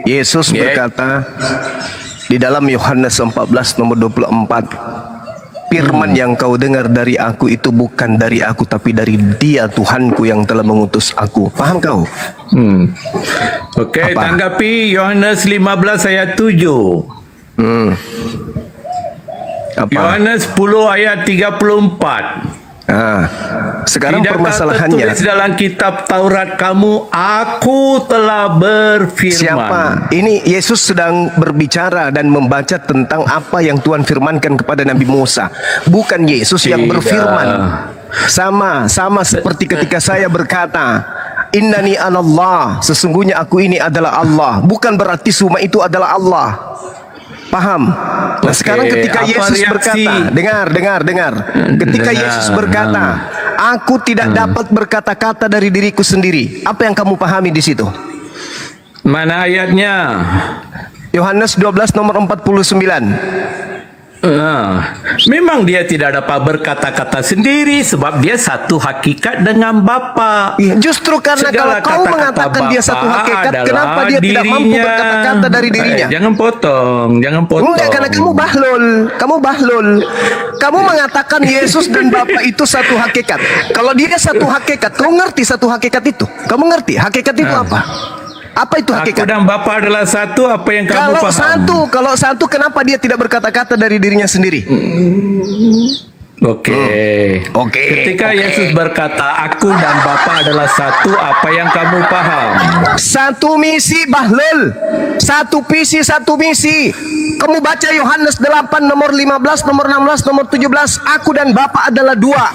Yesus berkata di dalam Yohanes 14 nomor 24, firman yang kau dengar dari aku itu bukan dari aku, tapi dari Dia Tuhanku yang telah mengutus aku. Paham kau? Oke, Apa? tanggapi Yohanes 15 ayat 7. Apa? Yohanes 10 ayat 34. Sekarang Tidakkah permasalahannya, tertulis dalam kitab Taurat kamu, aku telah berfirman. siapa? Ini Yesus sedang berbicara dan membaca tentang apa yang Tuhan firmankan kepada Nabi Musa. Bukan Yesus yang Tidak. berfirman. Sama seperti ketika saya berkata, Innani anallah, sesungguhnya aku ini adalah Allah. Bukan berarti semua itu adalah Allah. Paham? Nah, sekarang ketika apa Yesus reaksi? berkata, dengar. Ketika Yesus berkata, aku tidak dapat berkata-kata dari diriku sendiri. Apa yang kamu pahami di situ? Mana ayatnya? Yohanes 12 nomor 49. Memang dia tidak dapat berkata-kata sendiri sebab dia satu hakikat dengan Bapa. Ya, justru karena Segala kalau kau kata-kata mengatakan dia satu Bapa hakikat, adalah kenapa dia tidak mampu dirinya. berkata-kata dari dirinya? Jangan potong. Enggak, karena kamu bahlul. Kamu mengatakan Yesus dan Bapa itu satu hakikat. Kalau dia satu hakikat, kau ngerti satu hakikat itu? Kamu ngerti hakikat itu apa? Apa itu Aku hakikat? dan Bapa adalah satu. Apa yang kamu paham? Kalau satu, kenapa dia tidak berkata-kata dari dirinya sendiri? Oke. Ketika Yesus berkata, aku dan Bapa adalah satu, apa yang kamu paham? Satu misi bahlul, satu visi, satu misi. Kamu baca Yohanes 8 nomor 15, nomor 16, nomor 17. Aku dan Bapa adalah dua.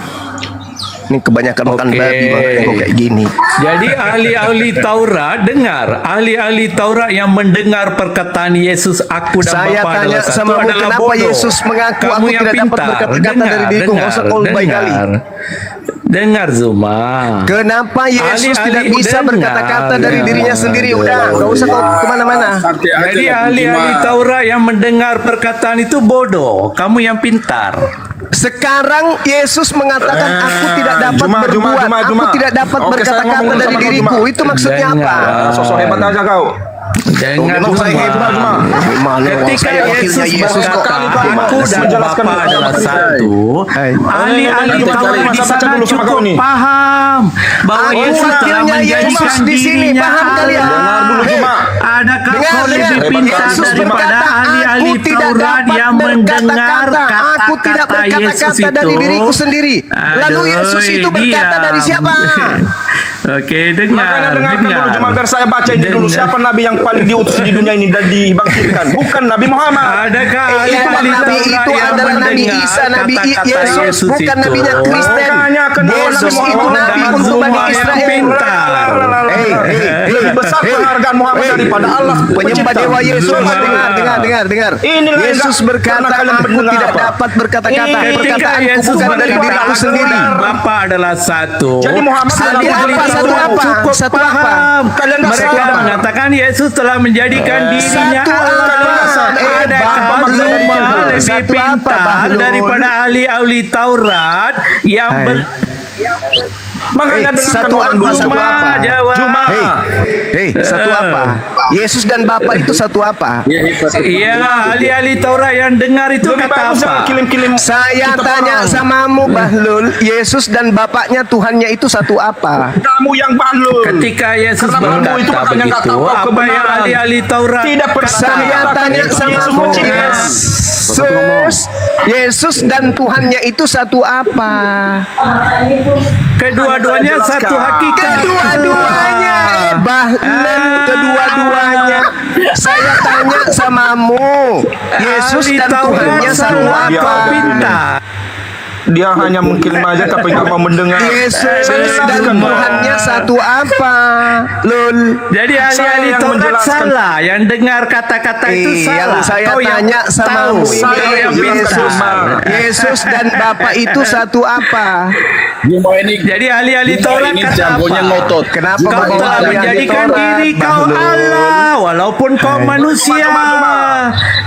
Ini kebanyakan makan babi banget kok kayak gini. Jadi ahli-ahli Taurat dengar, ahli-ahli Taurat yang mendengar perkataan Yesus aku dan Saya Bapa tanya adalah satu sama kamu, adalah kenapa bodoh. Yesus mengaku Kamu aku yang tidak dapat pintar. berkata-kata dari diriku? Nggak usah kau baik kali. Dengar Zuma. Kenapa Yesus Ahli-ahli tidak bisa dengar. berkata-kata dari dirinya sendiri? Udah, nggak usah kau kemana-mana. Jadi ahli-ahli Taurat yang mendengar perkataan itu bodoh. Kamu yang pintar. Sekarang Yesus mengatakan aku tidak dapat berbuat, aku tidak dapat Oke, saya berkata-kata ngomong dari sama kau, diriku. Juma. Itu maksudnya Dengar. apa? Sosok hebat aja kau. Dengar Memang saya Zuma. hebat, Juma. Gimana orang Ketika saya wakilnya Yesus Yesus kok berkata, gimana aku sih? dan Menjelaskan Bapa dulu. adalah satu, Hai. ahli-ahli Coba Taurat cari, di baca sana dulu sama cukup kau nih. paham bahwa Aku Yesus telah wakilnya menjadikan Yesus di sini, dirinya paham kalian? Allah. Dengar dulu, Juma. Adakah Dengar, kau lebih dengar. pintar Yesus daripada berkata, ahli-ahli aku tidak Taurat dapat yang mendengar berkata-kata. Aku tidak kata-kata Yesus berkata-kata dari itu? diriku sendiri. Lalu Yesus itu berkata dari siapa? Oke, Makanya dengar. dengarkan dulu Juma, biar saya baca ini dulu. Siapa nabi yang paling diutus di dunia ini dan dibangkitkan? Bukan Nabi Muhammad. Adakah Itu ahli Nabi Taurat itu yang adalah Nabi mendengar Isa, Nabi kata-kata Yesus, bukan itu? nabinya Kristen. Makanya kenapa Yesus Nabi itu Muhammad nabi dan untuk semua Bani yang Israel. pintar. Lebih besar penghargaan Muhammad daripada Allah Penyembah pencipta. dewa Yesus. Zuma. Dengar. Inilah yang Yesus nggak berkata, pernah kalian aku mendengar tidak apa? dapat berkata-kata. Ketika Perkataanku Yesus bukan dari berkata, diriku "Aku sendiri." dan Bapa adalah satu. Jadi Muhammad Satu adalah apa? ahli Satu Taurat. apa? Cukup Satu apa? paham. Kalian nggak Mereka salah. mengatakan Yesus telah menjadikan dirinya Satu Allah. apa? Adakah Bapak Zuma Bahlul. lebih Satu apa, pintar Bahlul? daripada ahli-ahli Taurat yang Makanya dengarkan satu orang apa? dulu. Satu apa? Jawab. Juma. Hei, satu apa? Yesus dan Bapa itu satu apa? Iya, ahli-ahli Taurat yang dengar itu Lebih kata bagus apa? jangan kilim-kilim. Saya kita tanya orang. samamu Bahlul, Yesus dan Bapaknya Tuhannya itu satu apa? Kamu yang bahlul. Ketika Yesus Karena kamu itu berkata makanya nggak begitu, tahu apa yang kebenaran. ahli-ahli Taurat Tidak pernah katakan? Saya tanya Yesus samamu, mencipta. Yesus dan Tuhannya itu satu apa? Kedua-duanya satu hakikat. Kedua-duanya, Bahlul, kedua-duanya. Saya tanya samamu, Yesus Ahli dan Taurat Tuhannya satu semua apa? kau pintar. Dia hanya mengkirim aja tapi nggak mau mendengar. Yesus dan Jelaskan, Bang. Tuhannya satu apa? Lul. Jadi ahli-ahli Saya yang Taurat menjelaskan. salah, yang dengar kata-kata itu salah. Yang saya Kau yang tanya sama tahu, ini, kau yang Yesus, pintar. Yesus dan Bapa itu satu apa? Jadi ahli-ahli Taurat ini kata jagonya apa? ngotot. Kenapa Kau bawa telah ahli menjadikan Taurat, diri kau Bahlul? Allah, walaupun kau manusia.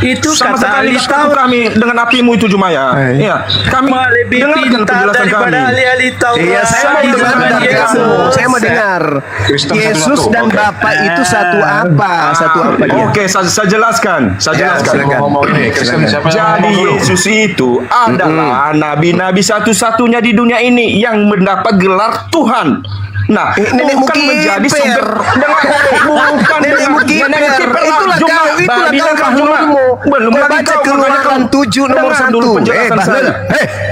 Itu Sama kata sekali ahli nggak satu Taurat. kami dengan apimu itu Juma ya. Hai. Iya, kami Lebih lebih Dengarkan pintar penjelasan daripada kami. ahli-ahli Taurat. Iya, saya mau di dengar zaman dari Yesus. kamu. Saya mau dengar. Kristen Yesus satu. dan Oke. Bapa itu satu apa? Satu apa dia? Oke, saya jelaskan. Saya Ya, jelaskan. silakan. Ngomong ini, Kristen siapa yang Jadi ngomong dulu? Yesus itu adalah nabi-nabi satu-satunya di dunia ini yang mendapat gelar Tuhan. Nah, Nenekmu bukan menjadi kiper. sumber bukan Nenekmu kiper. Itulah kau, itulah kau kamu. Belum Kau lagi baca kau Keluaran 7 nomor Dengar dulu 1. penjelasan Bahlul. saya.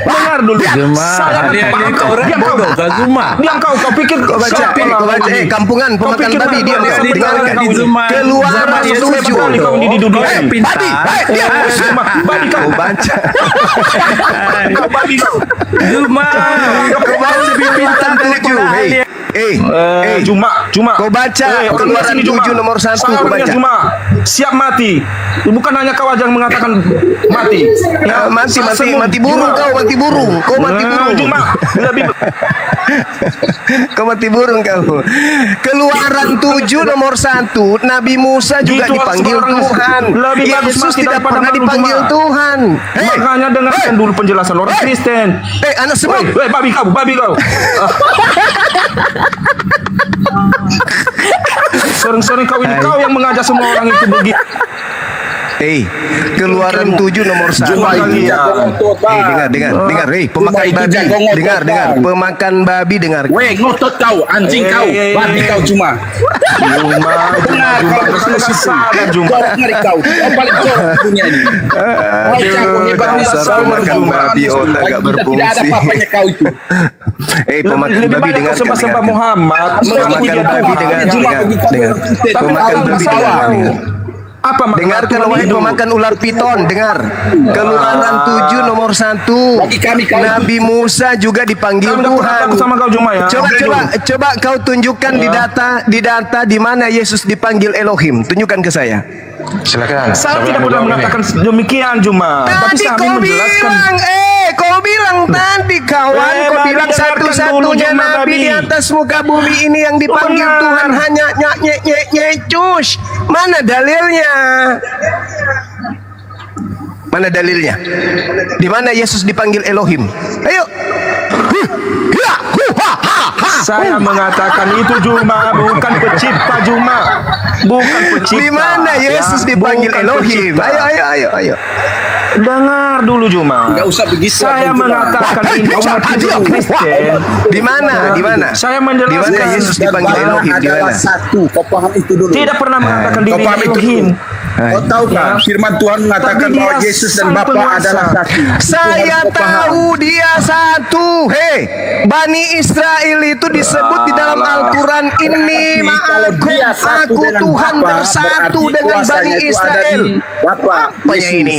Dengar dulu. Zuma, Saya ahli-ahli paham kau. Taurat Diam kau. bodoh kah, Zuma? Diam kau pikir Kau baca, kau baca, kampungan, Kau pemakan pikir babi, kau diam bisa kau, Ahli mendengarkan dengarkan. Taurat di kau ini. Zuma. Keluaran Zaman Yesus 7. Sekali kau ini di dunia Kau yang ini. pintar. Zuma, babi kau. Kau baca. Kau babi kau. Zuma, kau lebih pintar daripada ahli. Cuma Kau baca orang Keluaran sini Juma. 7 nomor 1, Saya kau orangnya baca. Juma, siap mati. Bukan hanya kau aja yang mengatakan mati. Mati burung kau, mati burung. Kau mati burung. Juma, lebih Kau mati burung kau. Keluaran 7 nomor 1, Nabi Musa juga Itu dipanggil orang Tuhan. lebih bagus Yesus mati tidak daripada pernah malu, dipanggil Juma. Tuhan. makanya dengarkan dulu penjelasan orang Kristen. Anak semut. Woi, babi kau. Sering-sering kau ini kau yang mengajak semua orang itu begitu. Keluaran 7 nomor 1. Jumpa lagi ya. Dengar, pemakan Itu babi. jago ngotot, Dengar, Bang. pemakan babi dengar. Weh, ngotot kau, anjing kau, babi kau cuma. Juma, Kau ngeri kau, kau paling jorok di dunia ini. Kau jago hebat dasar pemakan babi, otak gak Tidak ada berfungsi. apa-apanya kau itu. Pemakan lebih babi banyak kau dengarkan. sembah-sembah Muhammad. Pemakan Dia babi Tuhan. dengar. Cuma begitu. Pemakan kau babi salah. dengar. Apa makna Dengarkan Tuhan wahai itu? pemakan ular piton, dengar. Keluaran 7 nomor 1. Bagi kami kau Nabi Musa juga dipanggil Kau udah pernah Tuhan. takut sama kau Juma ya? Coba kau tunjukkan di data di mana Yesus dipanggil Elohim. Tunjukkan ke saya. Silakan. Saya Siapa tidak yang pernah menjawab ini? mengatakan demikian Juma. Tapi Tadi saya kau menjelaskan. bilang, kau bilang tadi kawan, kau Babi, bilang dengarkan dulu, satu-satunya Juma, nabi Babi. di atas muka bumi ini yang dipanggil Benar. Tuhan hanya nyecus. Mana dalilnya? Mana dalilnya? Di mana Yesus dipanggil Elohim? Ayo. Saya mengatakan itu Juma, bukan pencipta Juma. Bukan pencipta. Di mana Yesus Ya, dipanggil bukan Elohim? pencipta. Ayo. Dengar dulu Juma. Enggak usah begitu. Saya mengatakan ini umat Islam Kristen. Di mana? Di mana? Saya Di mana menjelaskan. Yesus dipanggil Elohim? Di adalah mana? satu. Kau paham itu dulu. Tidak pernah mengatakan Kau diri paham itu Elohim. dulu. Kau tahu kan? Firman Tuhan mengatakan Tapi dia bahwa Yesus dan sang Bapa penguasa. adalah satu. Itu Saya harus kau paham. tahu dia satu. Bani Israel itu disebut di dalam Al-Quran ini. Tapi kalau dia satu Aku dengan Tuhan Bapa, bersatu berarti dengan Bani kuasanya itu ada Israel. di Bapa, Apanya Yesus. ini?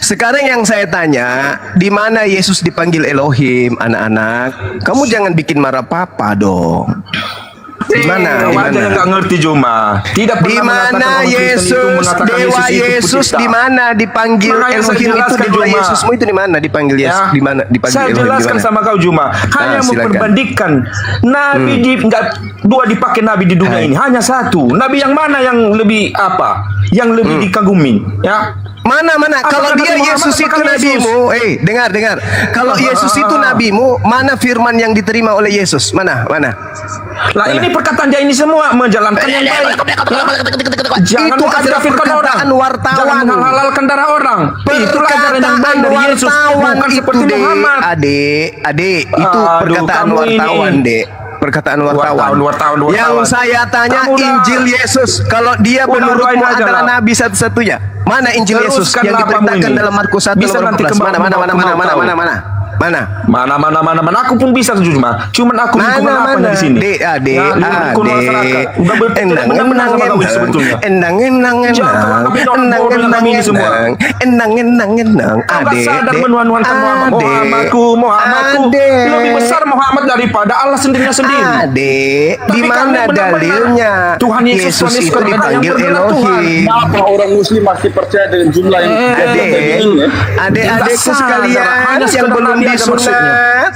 Sekarang yang saya tanya, di mana Yesus dipanggil Elohim, anak-anak? Kamu jangan bikin marah papa dong. Di mana? Di Kau aja yang mana? nggak ngerti Juma. Tidak Di pernah mana mengatakan orang Kristen itu Yesus, mengatakan Dewa itu Yesus pencipta. di mana dipanggil Makanya saya Elohim itu jelaskan, Dewa Juma. Yesusmu itu di mana dipanggil Yesus? Ya. Di mana dipanggil Saya Elohim? jelaskan Di mana? sama kau Juma. Hanya silakan. memperbandingkan nabi enggak dua dipakai nabi di dunia ini, hanya satu. Nabi yang mana yang lebih apa? Yang lebih dikagumi, ya? Mana? Apa Kalau kata dia Muhammad, Yesus apa itu kata Yesus? nabimu, dengar. Kalau Yesus itu nabimu, mana firman yang diterima oleh Yesus? Mana? Lah ini perkataan dia ini semua menjalankan yang baik. Jangan Itu adalah mengkafirkan orang. perkataan wartawan. Jangan menghalalkan darah orang. Itulah ajaran yang baik dari Yesus. wartawan Bukan itu, seperti Dek. Muhammad. Adik, itu Aduh, perkataan kamu wartawan, ini. Dek. Perkataan wartawan. Wartawan. Yang saya tanya Kamu dah- Injil Yesus. Kalau dia Udah menurutmu doain aja adalah lah. nabi satu-satunya. Mana Injil Yesus Teruskan yang lah apamu diberitakan ini. dalam Markus 1 Bisa nomor nanti 14? kembang- Mana? Mana. Aku pun bisa Juma. Cuman aku lingkungan apa di sini? Adik. Lingkungan masyarakat. Udah betul mengenal sama kau sebetulnya. Endang. Jangan kami dorong bodoh kami ini semua. Endang. Kau nggak sadar menuan-nuankan Muhammadku lebih besar Muhammad daripada Allah sendiri. Adik, Tapi di mana kami benar-benar dalilnya? Tuhan Yesus Yesus itu Kristus dipanggil yang benar Elohim. Kenapa orang Muslim masih percaya dengan jumlah yang Adik-adikku Nggak sadar, sekalian hanya yang sekedar belum nabi aja maksudnya. disunat.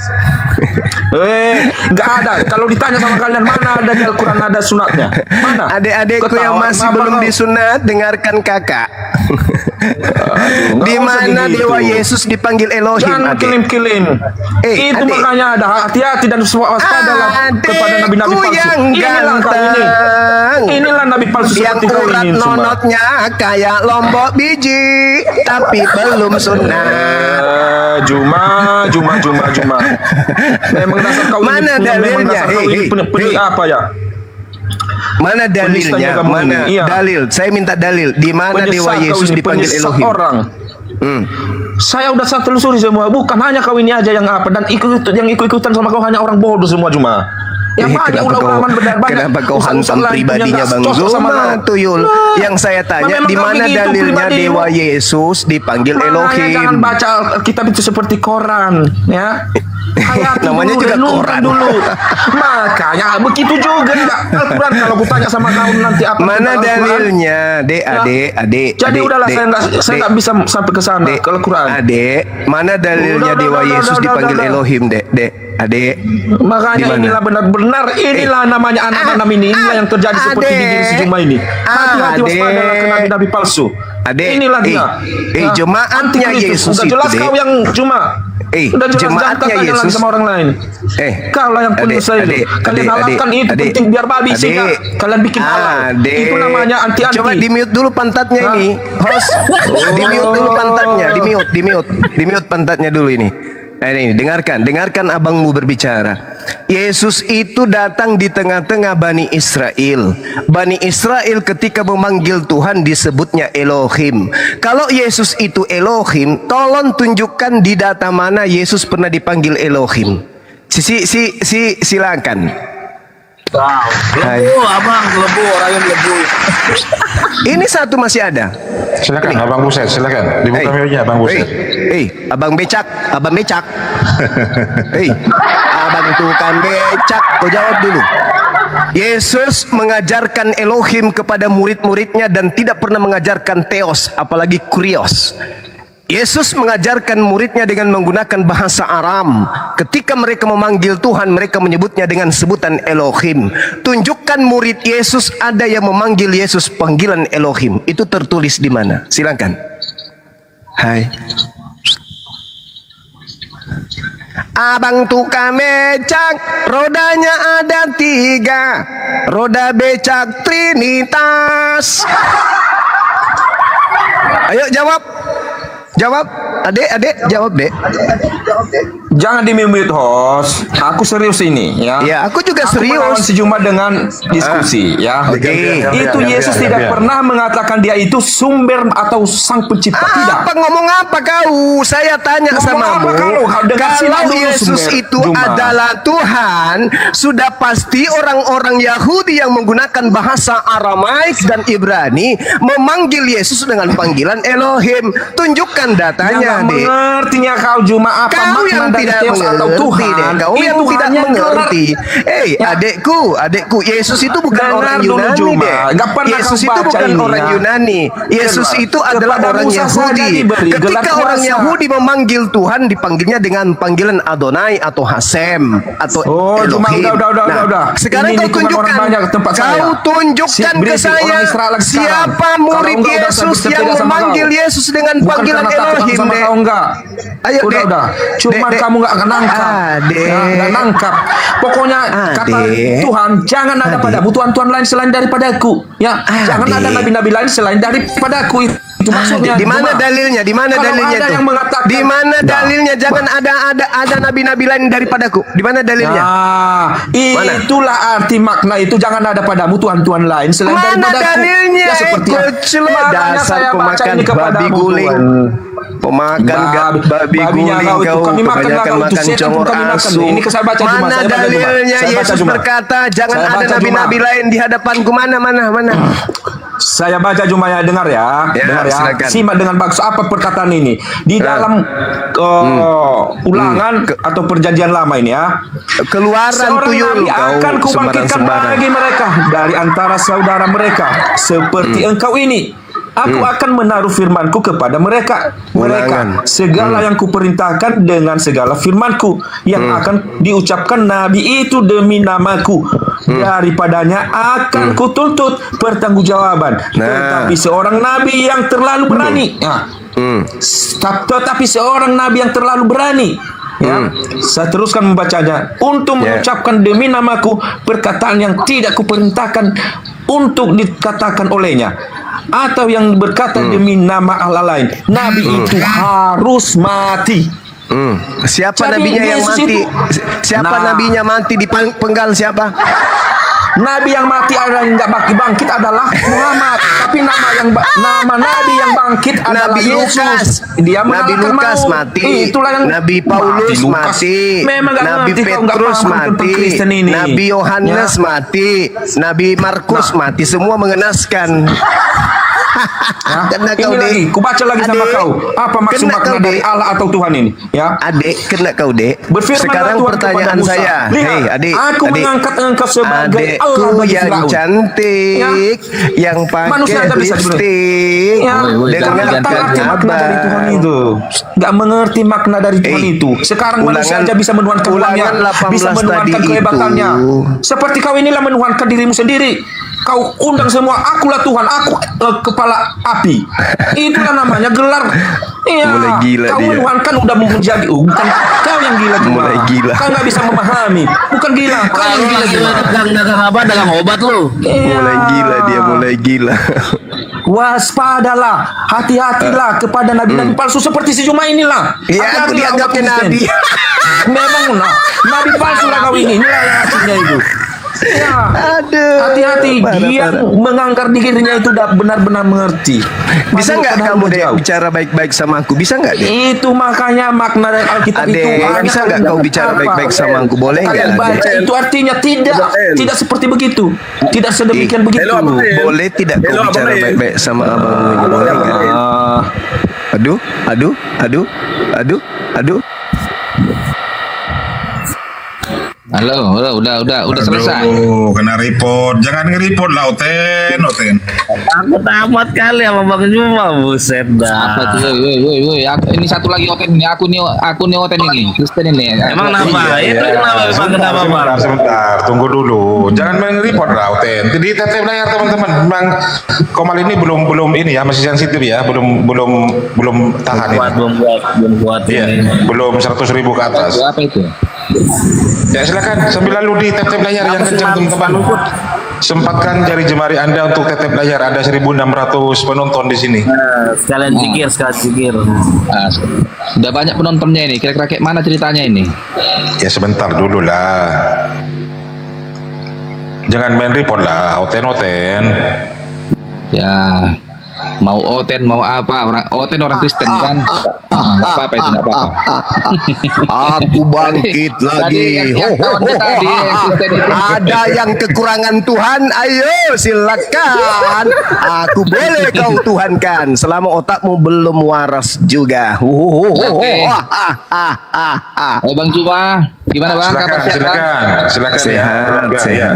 Nggak ada. Kalau ditanya sama kalian mana ada di Al-Quran ada sunatnya? Mana? Adik-adikku yang Ketawa, masih kenapa belum kau? disunat, dengarkan kakak. Nggak Di usah mana begitu. Dewa Yesus dipanggil Elohim? Jangan Ade? kilim-kilim. Itu Ade. makanya ada hati-hati dan waspadalah kepada nabi-nabi Adekku palsu. yang Inilah kau ini. ganteng, Inilah nabi palsu yang seperti kau urat ini semua. nonotnya kayak lombok biji, tapi belum sunat. Juma. Memang dasar kau ini. Mana memang dalilnya? dasar kau ini Hei, penuh hei. apa ya? Mana Penistanya dalilnya? kamu Mana ini, iya. dalil? Saya minta dalil. Di mana Dewa Penyesat kau Yesus ini, dipanggil penyesat Elohim? orang. Hmm. Saya udah saya telusuri semua, bukan hanya kau ini aja yang apa, dan yang ikut-ikutan sama kau hanya orang bodoh semua cuma. Yang banyak ulama-ulama banyak. Kenapa kau Ustaz-ustaz hantam lain punya pribadinya nggak Bang cocok sama Zuma kau. Tuyul? Nah, Yang saya tanya, memang di kau mana begitu dalilnya pribadimu. Dewa Yesus dipanggil Makanya Elohim? jangan baca kitab itu seperti koran, ya. Hayati Namanya dulu, juga renungkan koran. dulu. Makanya begitu juga Al-Quran kalau aku tanya sama kau nanti apa Mana tentang Al-Quran? dalilnya? Dek, adik. Jadi udahlah, Dek, saya nggak bisa sampai ke sana Dek, ke Al-Quran. Adek, mana dalilnya Udah, Dewa udah, Yesus udah, dipanggil udah. Elohim, Dek? Dek, adek. Di Makanya mana? inilah benar-benar inilah namanya anak-anak ini, inilah yang terjadi seperti di diri si Juma ini. Hati-hati Adek. waspadalah ke nabi-nabi palsu. Adek, Inilah dia. jemaatnya Antikristus. Yesus Udah itu, jelas Dek. kau yang Juma. Udah jelas, jangan jemaatnya tanya lagi Yesus. sama orang lain. Kau lah yang penuh saya itu. Kalian halalkan itu penting biar babi sehingga kalian bikin halal. Itu namanya anti-anti. Coba di mute dulu pantatnya ini, host. Di mute dulu pantatnya, di mute pantatnya dulu ini. Nah, ini dengarkan abangmu berbicara. Yesus itu datang di tengah-tengah Bani Israel. Bani Israel ketika memanggil Tuhan disebutnya Elohim. Kalau Yesus itu Elohim, tolong tunjukkan di data mana Yesus pernah dipanggil Elohim. Silakan. Hai. Lebu, abang, lebu, orang lebu. Ini satu masih ada. Silakan Abang Buset, silakan. Dibuka mic-nya Abang Buset. Abang becak. Abang tukang becak, kau jawab dulu. Yesus mengajarkan Elohim kepada murid-muridnya dan tidak pernah mengajarkan Theos, apalagi Kurios. Yesus mengajarkan muridnya dengan menggunakan bahasa Aram. Ketika mereka memanggil Tuhan, mereka menyebutnya dengan sebutan Elohim. Tunjukkan murid Yesus ada yang memanggil Yesus panggilan Elohim. Itu tertulis di mana? Silakan. Hai. Abang tukang becak, rodanya ada 3. Roda becak Trinitas. Ayo jawab. Adek, jawab, Dek. Jangan di-mute host. Aku serius ini ya. Ya, aku juga Aku melawan serius. si Juma dengan diskusi ya. Oke. Itu Yesus tidak pernah mengatakan dia itu sumber atau sang pencipta, tidak. Apa ngomong apa kau? Saya tanya Ngomong sama apa kamu. kau? Dengan Kalau silang dulu, Yesus Sumber, itu Juma. adalah Tuhan, sudah pasti orang-orang Yahudi yang menggunakan bahasa Aramaik dan Ibrani memanggil Yesus dengan panggilan Elohim. Tunjukkan datanya, Yang Dek. mengertinya kau Juma apa Kau makna yang dari tidak Theos atau mengerti, Tuhan? deh. Kau yang Itu tidak hanya mengerti. Ya. Adekku, Yesus itu bukan Dengar orang dulu, Yunani, Juma. deh. Nggak pernah Yesus kau itu baca bukan ini, orang ya. Yunani. Yesus Kepada itu adalah orang Musa saja Yahudi. diberi gelar Ketika kuasa. orang Yahudi memanggil Tuhan, dipanggilnya dengan panggilan Adonai atau Hasem atau Oh, cuma Elohim. udah. Sekarang Ini kau lingkungan tunjukkan. orang banyak ke tempat saya. Kau tunjukkan ke Berisi saya orang Israel lagi sekarang. siapa Kalau murid enggak, udah saya Yesus bisa yang beda sama memanggil kau. Yesus dengan Bukan panggilan karena takut Elohim, sama Dek. kau enggak. Ayo, udah. Cuma Dek. kamu enggak akan nangkap. Dek. Enggak nangkap. Pokoknya kata Dek. Tuhan, jangan ada padamu Tuhan-Tuhan lain selain daripadaku. Ya, jangan ada Dek. nabi-nabi lain selain daripadaku. Itu maksudnya. Di mana Juma. dalilnya? Di mana Kalau dalilnya ada tuh? yang mengatakan- Di mana Nah. dalilnya? Jangan ada nabi-nabi lain daripadaku. Di mana dalilnya? Nah, itulah arti makna itu, jangan ada padamu Tuhan-Tuhan lain selain Mana daripadaku. dalilnya? Ya seperti Kecil Makanya dasar saya baca pemakan ini kepadamu, babi guling. Tuhan. Pemakan babi babinya guling kau itu. kau, Kami makan kebanyakan kau itu. makan Setan pun congor kami makan. asu. Ini saya baca Juma, Mana saya baca Juma. dalilnya Saya baca Yesus Juma. berkata jangan Saya ada baca nabi-nabi Juma. lain di hadapanku? Mana? Saya baca Juma ya, dengar ya, Ya, dengar ya. silakan. Simak dengan bagus apa perkataan ini di dalam ulangan atau perjanjian lama ini ya. Keluaran Seorang tuyul nabi kau akan kubangkitkan sembarang-sembarang. bagi mereka dari antara saudara mereka seperti engkau ini. Aku akan menaruh firmanku kepada mereka. Ulangan. Segala yang kuperintahkan dengan segala firmanku yang akan diucapkan nabi itu demi namaku. Daripadanya akan kutuntut pertanggungjawaban. Tetapi seorang nabi yang terlalu berani. Tetapi seorang nabi yang terlalu berani. Ya, saya teruskan membacanya. Untuk mengucapkan demi namaku perkataan yang tidak kuperintahkan untuk dikatakan olehnya, atau yang berkata demi nama Allah lain, nabi itu harus mati. Siapa Jadi nabinya yang Yesus mati? itu- Siapa Nah. nabinya mati di penggal siapa? Nabi yang mati adalah yang nggak bangkit adalah Muhammad, tapi nama nabi yang bangkit adalah Nabi Yesus. Lukas. Dia Nabi mengalahkan Lukas maut. mati. Itulah yang Nabi Paulus Lukas. mati. Memang nggak Nabi ngerti, kau nggak Petrus paham tentang mati. Kristen ini. Nabi Yohanes Ya. mati. Nabi Markus mati. Semua mengenaskan. Kena kau, Ini Dek. lagi, kubaca lagi sama Adek. kau. Apa maksud Kena makna kau, dari Dek. Allah atau Tuhan ini? Ya. Adik, kena kau, Dek. Berfirmanlah Sekarang Tuhan pertanyaan kepada Musa, saya. lihat, Hei, adik. aku adik. mengangkat engkau sebagai Allah Adekku bagi yang Firaun. cantik, yang Manusia pakai tak bisa dibeli. lipstik, Ya, dengan karena nggak mengerti makna dari Tuhan itu. Nggak mengerti makna dari Tuhan itu. Sekarang manusia ulangan- aja bisa menuhankan uangnya, ulangan 18 bisa menuhankan tadi kehebatannya. itu. Seperti kau inilah menuhankan dirimu sendiri. Kau undang semua, akulah Tuhan, aku kepala api. Itulah namanya gelar. Iya, Mulai gila kau dia. menuhankan udah menjadi, bukan kau yang gila cuma. Mulai gila. Kau nggak bisa memahami. Bukan gila, kau yang gila cuma. dagang apa? Dagang obat lu. Iya. Mulai gila dia, mulai gila. Waspadalah, hati-hatilah kepada nabi-nabi palsu seperti si Juma inilah. Ya, aku Hati-hatilah dianggapnya umat Kristen. nabi. Memang nabi palsu lah kau ini. Inilah yang hasilnya itu. Ya, Aduh. hati-hati. Dia Parah. mengangkat dirinya itu udah benar-benar mengerti. Bisa nggak Padahal kamu udah deh jauh. bicara baik-baik sama aku? Bisa nggak deh? Itu makanya makna dari Alkitab itu. Adek, hanya bisa nggak kau bicara apa? baik-baik sama aku? Boleh nggak, Kalian baca Adek? itu artinya tidak seperti begitu. Tidak sedemikian begitu. Boleh tidak kau Hello, bicara Abang Nail. baik-baik sama abangmu ini? Boleh nggak? Ah. Aduh, aduh, aduh, aduh, aduh. Halo, udah selesai. Aduh, kena report. Jangan nge-report lah, Oten. Aku tamat kali sama Bang Juma, buset Apa dah. tuh? Woi, ini satu lagi Oten ini. Aku nih Oten ini. Kristen ini. Emang kenapa? Iya, Itu kenapa? Bang kenapa, Bang? Sebentar, tunggu dulu. Jangan main report lah, Oten. Jadi tetep layar teman-teman. Memang Komal ini belum ini ya, masih sensitif ya, belum tahan ini. Belum kuat Iya, ini. belum 100.000 ke atas. Apa itu? Ya silakan sambil lalu di tap layar yang kencang teman-teman. Sempatkan jari jemari Anda untuk tap layar. Ada 1.600 penonton di sini. Sekalian zikir. Ah, udah banyak penontonnya ini. Kira-kira kayak mana ceritanya ini? Ya sebentar dulu lah. Jangan main report lah, Oten. Ya, mau Oten mau apa? Oten orang Kristen kan? Nggak apa-apa itu, nggak apa-apa. Aku bangkit lagi. Tadi yang kawan kita di Kristen itu. Ada yang kekurangan Tuhan, ayo silakan. Aku boleh kau tuhankan selama otakmu belum waras juga. Oke. Bang Cuma, gimana Bang? Kabar sehat, Bang? Silakan ya. Sehat, Keluarga, sehat. ya.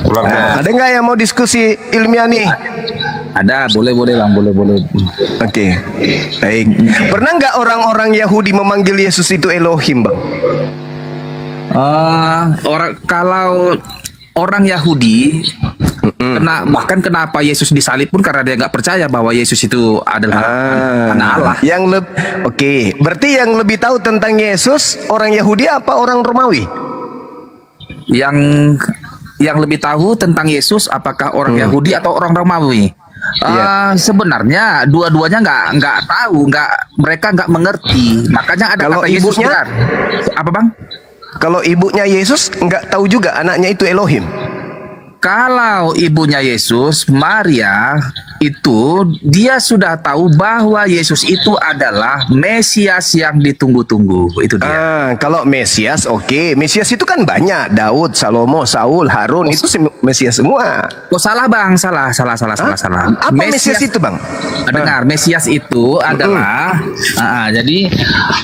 Keluarga. Ada nggak yang mau diskusi ilmiah nih? Ada, boleh Bang, boleh. Oke, baik. Pernah nggak orang-orang Yahudi memanggil Yesus itu Elohim, Bang? Kalau orang Yahudi bahkan kenapa Yesus disalib pun karena dia nggak percaya bahwa Yesus itu adalah anak Allah. Oke, berarti yang lebih tahu tentang Yesus orang Yahudi apa orang Romawi? Yang lebih tahu tentang Yesus apakah orang Yahudi atau orang Romawi? Iya. Sebenarnya dua-duanya nggak tahu, mereka nggak mengerti. Makanya ada Kalau kata Yesus ibunya? benar. Apa Bang? Kalau ibunya Yesus nggak tahu juga anaknya itu Elohim. Kalau ibunya Yesus, Maria, itu dia sudah tahu bahwa Yesus itu adalah Mesias yang ditunggu-tunggu. Itu dia. Kalau Mesias, oke. Mesias itu kan banyak. Daud, Salomo, Saul, Harun, itu Mesias semua. Oh salah Bang, salah. Apa Mesias itu, Bang? Dengar, Mesias itu adalah jadi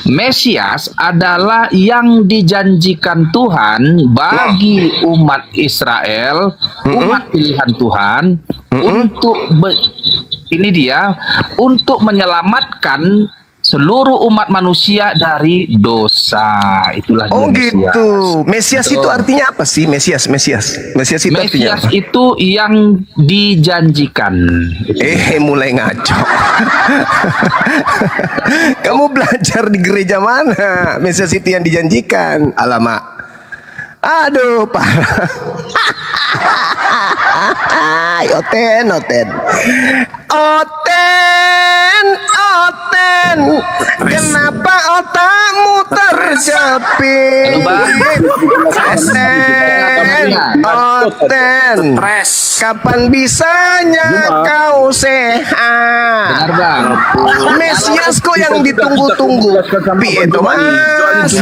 Mesias adalah yang dijanjikan Tuhan bagi umat Israel, umat pilihan Tuhan, ini dia untuk menyelamatkan seluruh umat manusia dari dosa. Itulah dia Oh Mesias. gitu. Mesias itu artinya apa sih? Mesias itu artinya Mesias apa? itu yang dijanjikan. Mulai ngaco. Kamu belajar di gereja mana? Mesias itu yang dijanjikan. Alamak. Aduh, parah. Oten. Kenapa otakmu terjepit? Oten. Kapan bisanya kau sehat? Benar bang. Mesias kok yang ditunggu-tunggu. Piye to, Mas?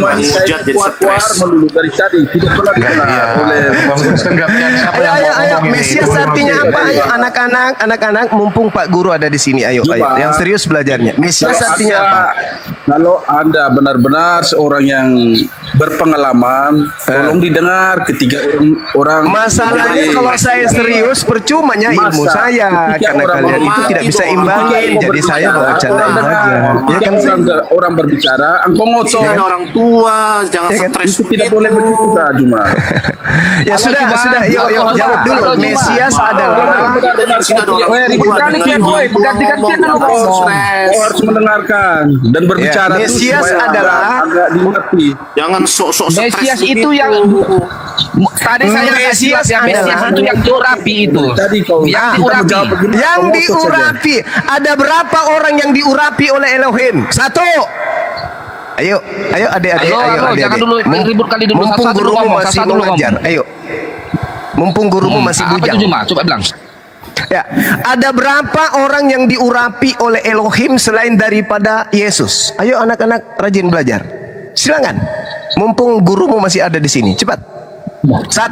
Iya, Bang Kristen gantian siapa yang mau Ayo, ngomong ini? Mesias artinya apa? Ayo, anak-anak, mumpung Pak Guru ada di sini. Ayo. Yang serius belajarnya. Mesias artinya apa? Kalau Anda benar-benar seorang yang berpengalaman, tolong didengar ketiga orang. Masalahnya kalau saya serius percumanya ilmu saya karena kalian itu tidak bisa imbangin. Jadi saya mau bercandain aja. Ya kan sih? Orang berbicara, engkau ngocok. orang tua, jangan Ya kan? stres. Itu tidak boleh begitu, Kak Juma. Ya sudah. Yuk jawab dulu. Mesias adalah Ribut kali dia, boy. Ganti-gantian dulu ngomong. Kau harus mendengarkan dan berbicara. Ya, tuh Mesias supaya adalah agak dimengerti. Jangan sok-sok stres. Mesias itu begitu. yang tadi saya Mesias kasih ya, Mesias adalah- itu yang diurapi itu. Tadi kau Yang kita diurapi. menjawab begini, yang kau ngocok saja. diurapi. Ada berapa orang yang diurapi oleh Elohim? 1. Ayo adik-adik, Halo, jangan dulu ribut kali dulu. Mumpung Satu-satu dulu gurumu ngomong, masih satu-satu dulu mengajar. ngomong. Ayo. Mumpung gurumu masih Apa bujang. itu Juma? Coba bilang. Ya, ada berapa orang yang diurapi oleh Elohim selain daripada Yesus? Ayo anak-anak rajin belajar. Silakan. Mumpung gurumu masih ada di sini. Cepat. 1.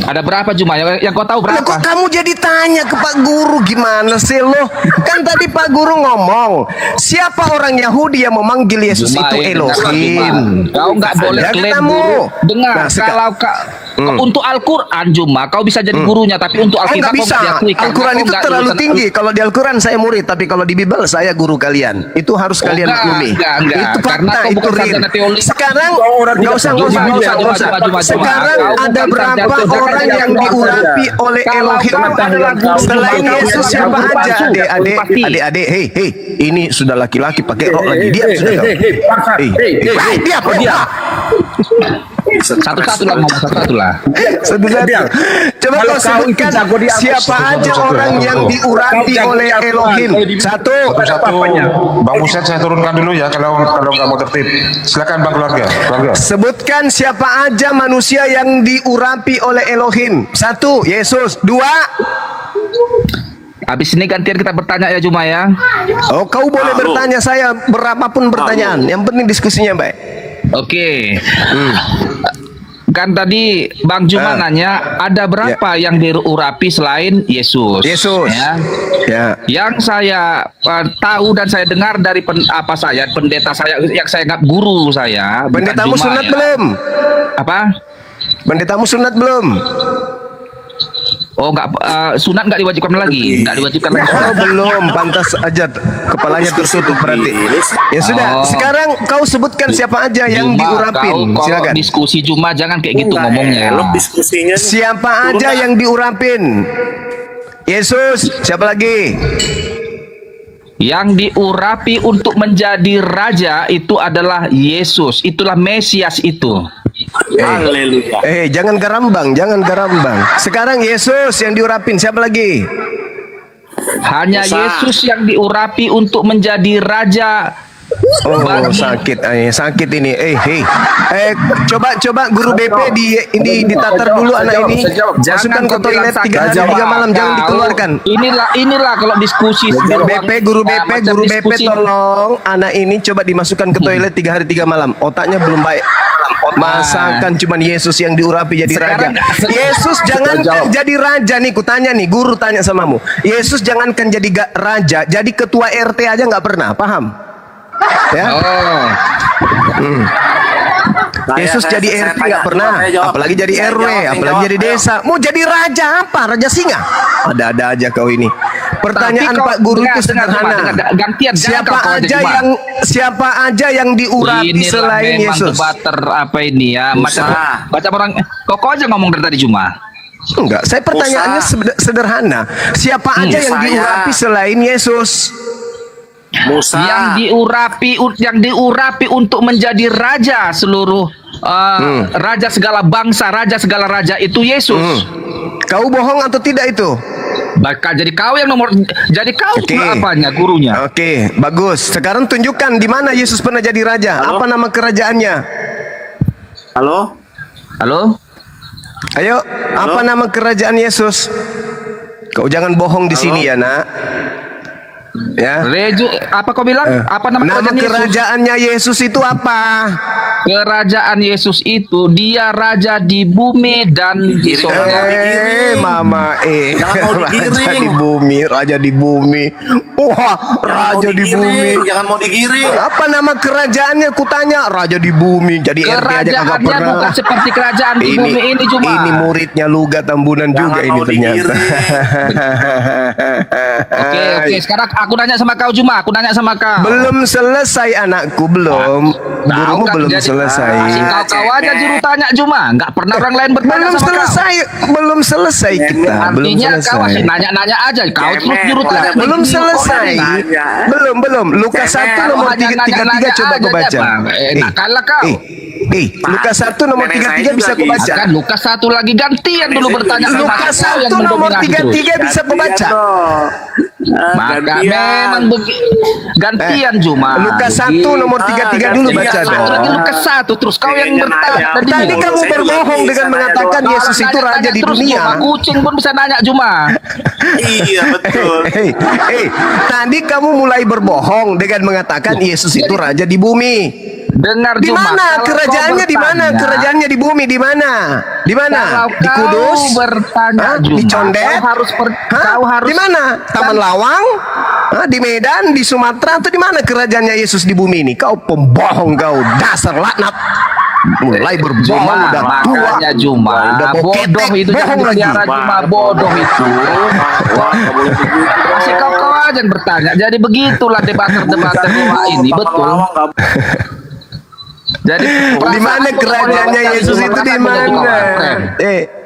Ada berapa Juma? Yang kau tahu Loh, berapa? kok kamu jadi tanya ke Pak Guru gimana sih lo? Kan tadi Pak Guru ngomong, siapa orang Yahudi yang memanggil Yesus Juma, itu dengarlah, Elohim? Juma. Kau nggak boleh Ya, klaim ketemu. guru. Dengar, Nah, kalau untuk Al-Quran Juma, kau bisa jadi gurunya, tapi untuk Oh, Alkitab nggak kau bisa. diakui karena Al-Quran kau itu nggak terlalu lulusan tinggi. Kalau di Al-Quran saya murid, tapi kalau di Bible saya guru kalian. Itu harus kalian maklumi. enggak. Itu Karena fakta, kau itu bukan real. sarjana teologi. Sekarang Orang nggak tidak usah, setuju. Juma. Sekarang Kau ada bukan berapa sarjana orang teologi. yang diurapi oleh Kalau Elohim? kau adalah guru Selain Juma, kau Yesus adalah siapa guru aja? palsu. Adik-adik, hei, ini sudah laki-laki pakai rok lagi. Diam sudah. Dia. Satu-satu lah ngomong, satu-satu lah. Satu-satu. Coba kau sebutkan siapa aja orang yang diurapi oleh Elohim. 1. Bang Buset saya turunkan dulu ya kalau nggak mau tertib. Silakan Bang keluarga. Sebutkan siapa aja manusia yang diurapi oleh Elohim. 1. Yesus. 2. Habis ini gantian kita bertanya ya Juma ya. Oh, kau boleh bertanya saya berapapun pertanyaan. Yang penting diskusinya baik. Oke. Kan tadi Bang Juma nanya ada berapa yang diurapi selain Yesus? Yesus. Ya. Ya. Yang saya tahu dan saya dengar dari pendeta saya yang saya anggap guru saya. bukan Pendetamu Juma, sunat ya. belum? Apa? Pendetamu sunat belum? Oh enggak, sunat enggak diwajibkan lagi, enggak diwajibkan lagi. Oh, belum, pantas aja kepalanya tertutup berarti. Ya sudah, Oh. sekarang kau sebutkan siapa aja yang Juma, diurapin. kau Silakan. diskusi Juma jangan kayak gitu ngomongnya. Elok diskusinya nih. Siapa aja yang diurapin? Yesus, siapa lagi? Yang diurapi untuk menjadi raja itu adalah Yesus. Itulah Mesias itu. Haleluya. Jangan garambang. Sekarang Yesus yang diurapin, siapa lagi? Hanya Musa. Yesus yang diurapi untuk menjadi raja. Oh, sakit ini. Coba guru BP ditatar dulu anak ini. Masukkan ke toilet 3 hari 3 malam, jangan dikeluarkan. Inilah kalau diskusi Guru BP tolong anak ini coba dimasukkan ke toilet 3 hari 3 malam. Otaknya belum baik. Masakan cuman Yesus yang diurapi jadi raja. Yesus jangankan jadi raja nih, kutanya nih, guru tanya samamu. Yesus jangankan jadi raja, jadi ketua RT aja nggak pernah, paham? Ya. Oh. Yesus jadi RT nggak pernah, apalagi jadi RW, apalagi jadi desa. Mau jadi raja apa? Raja singa? Ada-ada aja kau ini. Pertanyaan Tapi kau- Pak Guru dengar, itu dengar, Juma, sederhana. dengar. Gantian, jangan Siapa kau aja, aja Juma. siapa aja yang diurapi Inilah selain memang Yesus? debater apa ini ya, macam orang kok aja ngomong dari tadi Juma. Enggak, saya pertanyaannya sederhana. Siapa aja yang saya. diurapi selain Yesus? Musa. Yang diurapi untuk menjadi raja seluruh raja segala bangsa, raja segala raja itu Yesus. Kau bohong atau tidak itu? Bakal jadi kau yang jadi kau Oke. apanya gurunya. Oke, bagus. Sekarang tunjukkan di mana Yesus pernah jadi raja. Halo? Apa nama kerajaannya? Halo? Halo? Ayo, apa nama kerajaan Yesus? Kau jangan bohong di sini ya, Nak. Ya. Apa kau bilang? Apa nama Nama kerajaan Yesus? kerajaannya Yesus itu apa? Kerajaan Yesus itu dia raja di bumi dan di sorga. Mama Jangan mau raja digiring. di bumi, raja di bumi. Wah, raja di bumi. Jangan mau digiring. Apa nama kerajaannya? Kutanya raja di bumi. Jadi RT aja kagak Kerajaannya pernah. bukan seperti kerajaan di bumi ini cuma. Ini muridnya Luga Tambunan juga Jangan ini mau ternyata. Oke, sekarang aku nanya sama kau Juma, aku nanya sama kau. Belum selesai anakku, belum. Gurumu kan belum jadi- selesai. Kau aja juru tanya Juma, nggak pernah orang lain bertanya Belum sama selesai, belum selesai kita. Belum Artinya kau selesai. masih nanya-nanya aja, kau terus Cemen, juru tanya. Belum selesai. Belum. Lukas 1 nomor 333 coba kau baca. Nah, kalau kau. Lukas 1 nomor nenek saya 33 bisa juga kau baca. Kan Lukas 1 lagi gantian dulu bertanya sama Lukas kau yang 1 nomor mendominasi terus. 33 bisa kau baca. Maka memang gantian Juma. Lukas 1 nomor 33 dulu baca Satu dong. lagi Lukas 1 terus kau yang bertanya Tadi kamu Saya berbohong juga dengan bisa mengatakan nanya Yesus itu raja di terus, dunia. Juma. Kucing pun bisa nanya Juma. Iya, betul. Tadi kamu mulai berbohong dengan mengatakan Yesus itu raja di bumi. Dengar Di Juma. mana kalau kerajaannya? kau Di mana bertanya- kerajaannya di bumi? Di mana? Di mana? Kalau Di Kudus? kau bertanya Hah? Juma, Di Condet? kau harus Hah? kau harus Di mana? Taman Lawang? Hah? Di Medan? Di Sumatera? Atau di mana kerajaannya Yesus di bumi ini? Kau pembohong kau, dasar laknat. Mulai berbohong Juma, udah tua. makanya Juma, Udah bodoh boketek, itu jangan bohong lagi. bicara Juma, bodoh itu. Masih kau aja yang bertanya. Jadi begitulah debater-debater Juma ini, betul. Jadi Di mana kerajaannya Yesus itu di mana?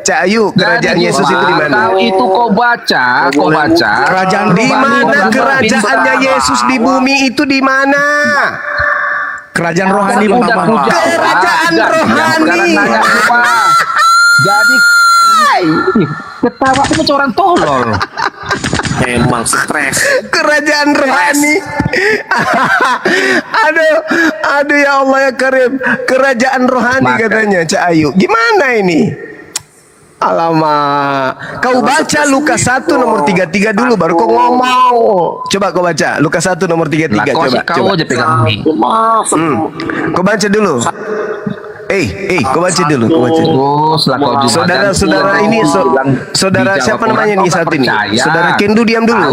Cak Ayu, kerajaan Yesus itu di mana? Kau itu kau baca. Kerajaan di mana kerajaannya Yesus di bumi itu di mana? Kerajaan rohani Udah Bapak. puja. Kerajaan rohani. Nanya Juma. Jadi ketawa itu orang tolol. Emang stres. Kerajaan rohani. aduh ya Allah ya Karim. Kerajaan rohani katanya Cak Ayu. Gimana ini? Alamak. Kau baca Lukas 1 nomor 33 dulu baru kau ngomong. Coba kau baca Lukas 1 nomor 33 Kau coba. kau aja pegang mic. Kau baca dulu. Kau baca dulu, kau baca dulu. Terus lah kau Juma. Saudara ini saudara Dijawab siapa orang, namanya kau nih nggak saat ini? percaya. Saudara Kendu diam dulu.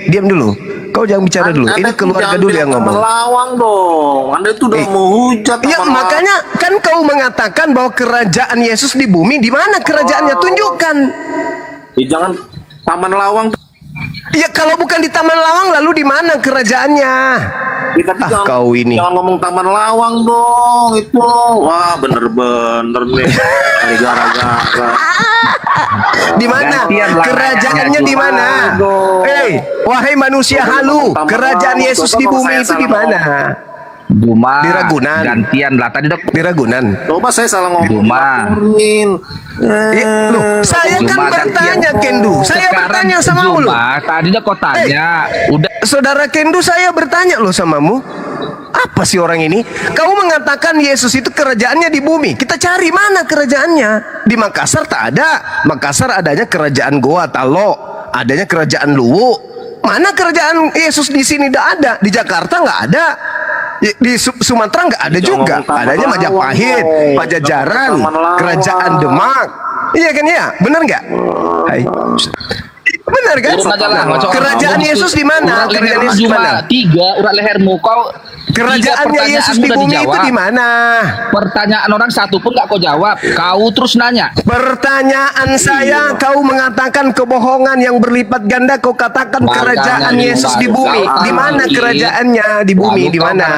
Diam dulu. Kau jangan bicara dulu. Ini keluarga dulu yang ngomong. Melawang dong. Anda itu udah menghujat. Ya Taman makanya kan kau mengatakan bahwa kerajaan Yesus di bumi, di mana kerajaannya? Tunjukkan. Lawang. Jangan Taman Lawang. Ya kalau bukan di Taman Lawang lalu di mana kerajaannya? Kita jangan, kau ini. jangan ngomong Taman Lawang dong. Itu. Wah, bener-bener nih. Gara-gara. Di mana? Gantian lah, Kerajaannya di mana? Wahai manusia halu, kerajaan Yesus di bumi itu di mana? Juma. Di Ragunan. Gantian lah tadi dok. Di Ragunan. Coba saya salah ngomong. Juma. Loh, saya kan Juma bertanya gantian. Kendu. Saya Sekarang bertanya sama lu. Juma, tadi dok kau tanya. Udah. Saudara Kendu, saya bertanya loh samamu. Apa sih orang ini? Kau mengatakan Yesus itu kerajaannya di bumi. Kita cari mana kerajaannya? Di Makassar tak ada. Makassar adanya kerajaan Goa Talo, adanya kerajaan Luwu. Mana kerajaan Yesus di sini tidak ada? Di Jakarta nggak ada. Di Sumatera nggak ada juga. Adanya Majapahit, Pajajaran, kerajaan Demak. Iya kan ya? Benar nggak? Hai. Benar kan? Turun aja lah, macam Kerajaan orang Yesus di mana? Urat Kerajaan lehermu Yesus di cuma mana? 3 urat lehermu. Kau Kerajaannya 3 Yesus di pertanyaan bumi udah itu dijawab. di mana? Pertanyaan orang satu pun gak kau jawab. Kau terus nanya. Pertanyaan saya, kau mengatakan kebohongan yang berlipat ganda. Kau katakan Makanya kerajaan ini Yesus di baru bumi. kau Di mana lagi. kerajaannya di bumi? Lalu Di kau mana?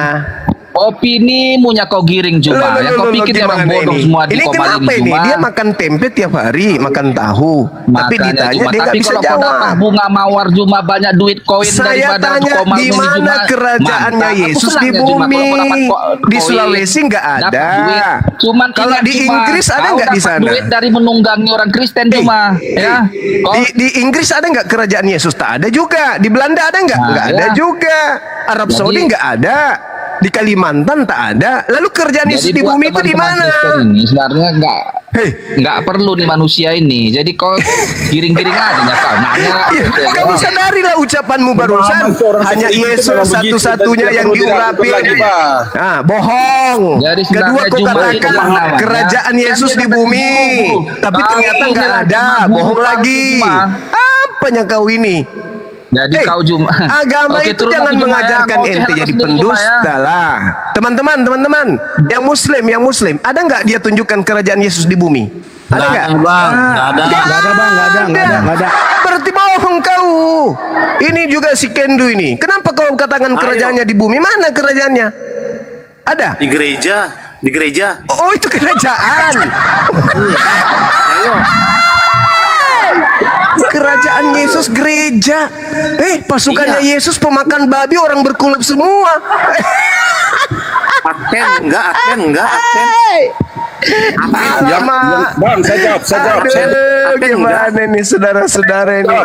Opinimu nya kau giring cuma. Yang kau pikir orang gimana bodoh ini? semua di Ini kau kenapa paling ini? cuma. Dia makan tempe tiap hari, makan tahu. Tapi Makanya ditanya cuma. dia nggak Tapi bisa kalau kau dapat jawab. bunga mawar cuma banyak duit koin Saya daripada tanya kau di milih mana cuma. kerajaannya Mantap. Aku Yesus di senangnya cuma kalau bumi? kau dapat Di koin, Sulawesi nggak dapat ada. duit. Cuman Kalau ingat di cuma, Inggris ada kau nggak di dapat sana? duit dari menunggangi orang Kristen cuma. Ya. Kau Di Inggris ada nggak kerajaan Yesus? Tak ada juga. Di Belanda ada nggak? Nah, Nggak ya. ada juga. Arab Jadi- Saudi nggak ada. Di Kalimantan tak ada. Lalu kerajaan Yesus di buat bumi itu di teman-teman mana? Kristen ini sebenarnya Hei. nggak perlu nih manusia ini. Jadi kau giring-giring aja nya kau nanya. Ya, kamu sadarilah ucapanmu barusan. Hanya Yesus satu-satunya yang diurapi. Ah, bohong. Jadi Kedua sebenarnya kau cuma itu katakan namanya. kerajaan Yesus Kan di dia bumi, kata tapi guru. ternyata Kau nggak ini ada. cuma guru, Bohong kau lagi. cuma. Apanya kau ini? Jadi Hei, kau cuma agama Oke, itu turun jangan lagi cuma ya. mengajarkan Kau ente cehela jadi sendiri cuma pendusta lah. Teman-teman, yang muslim, ada nggak dia tunjukkan kerajaan Yesus di bumi? Ada nggak? Bang, nggak ada. Nggak ada. Berarti bohong kau. Ini juga si Kendu ini. Kenapa kau katakan kerajaannya di bumi? Mana kerajaannya? Ada? Di gereja. Oh, itu kerajaan. Ayo. Kerajaan Yesus gereja. Pasukannya Yesus pemakan babi, orang berkulit semua. Advent enggak. Alamak. Bang, saya jawab. Aduh, gimana nih saudara-saudara ini?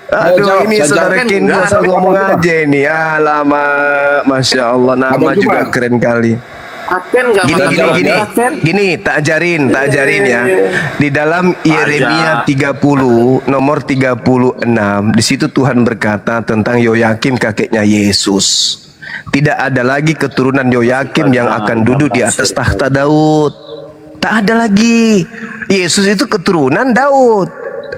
Aduh, jawab, ini saya saudara jawab. Kendu Enggak, asal ngomong aja ini. Alamak, Masya Allah, nama Abang juga Cuma. keren kali. Advent enggak Gini, tak ajarin ya. Di dalam Yeremia 30 nomor 36, di situ Tuhan berkata tentang Yoyakim kakeknya Yesus. Tidak ada lagi keturunan Yoyakim yang akan duduk di atas tahta Daud. Tak ada lagi. Yesus itu keturunan Daud,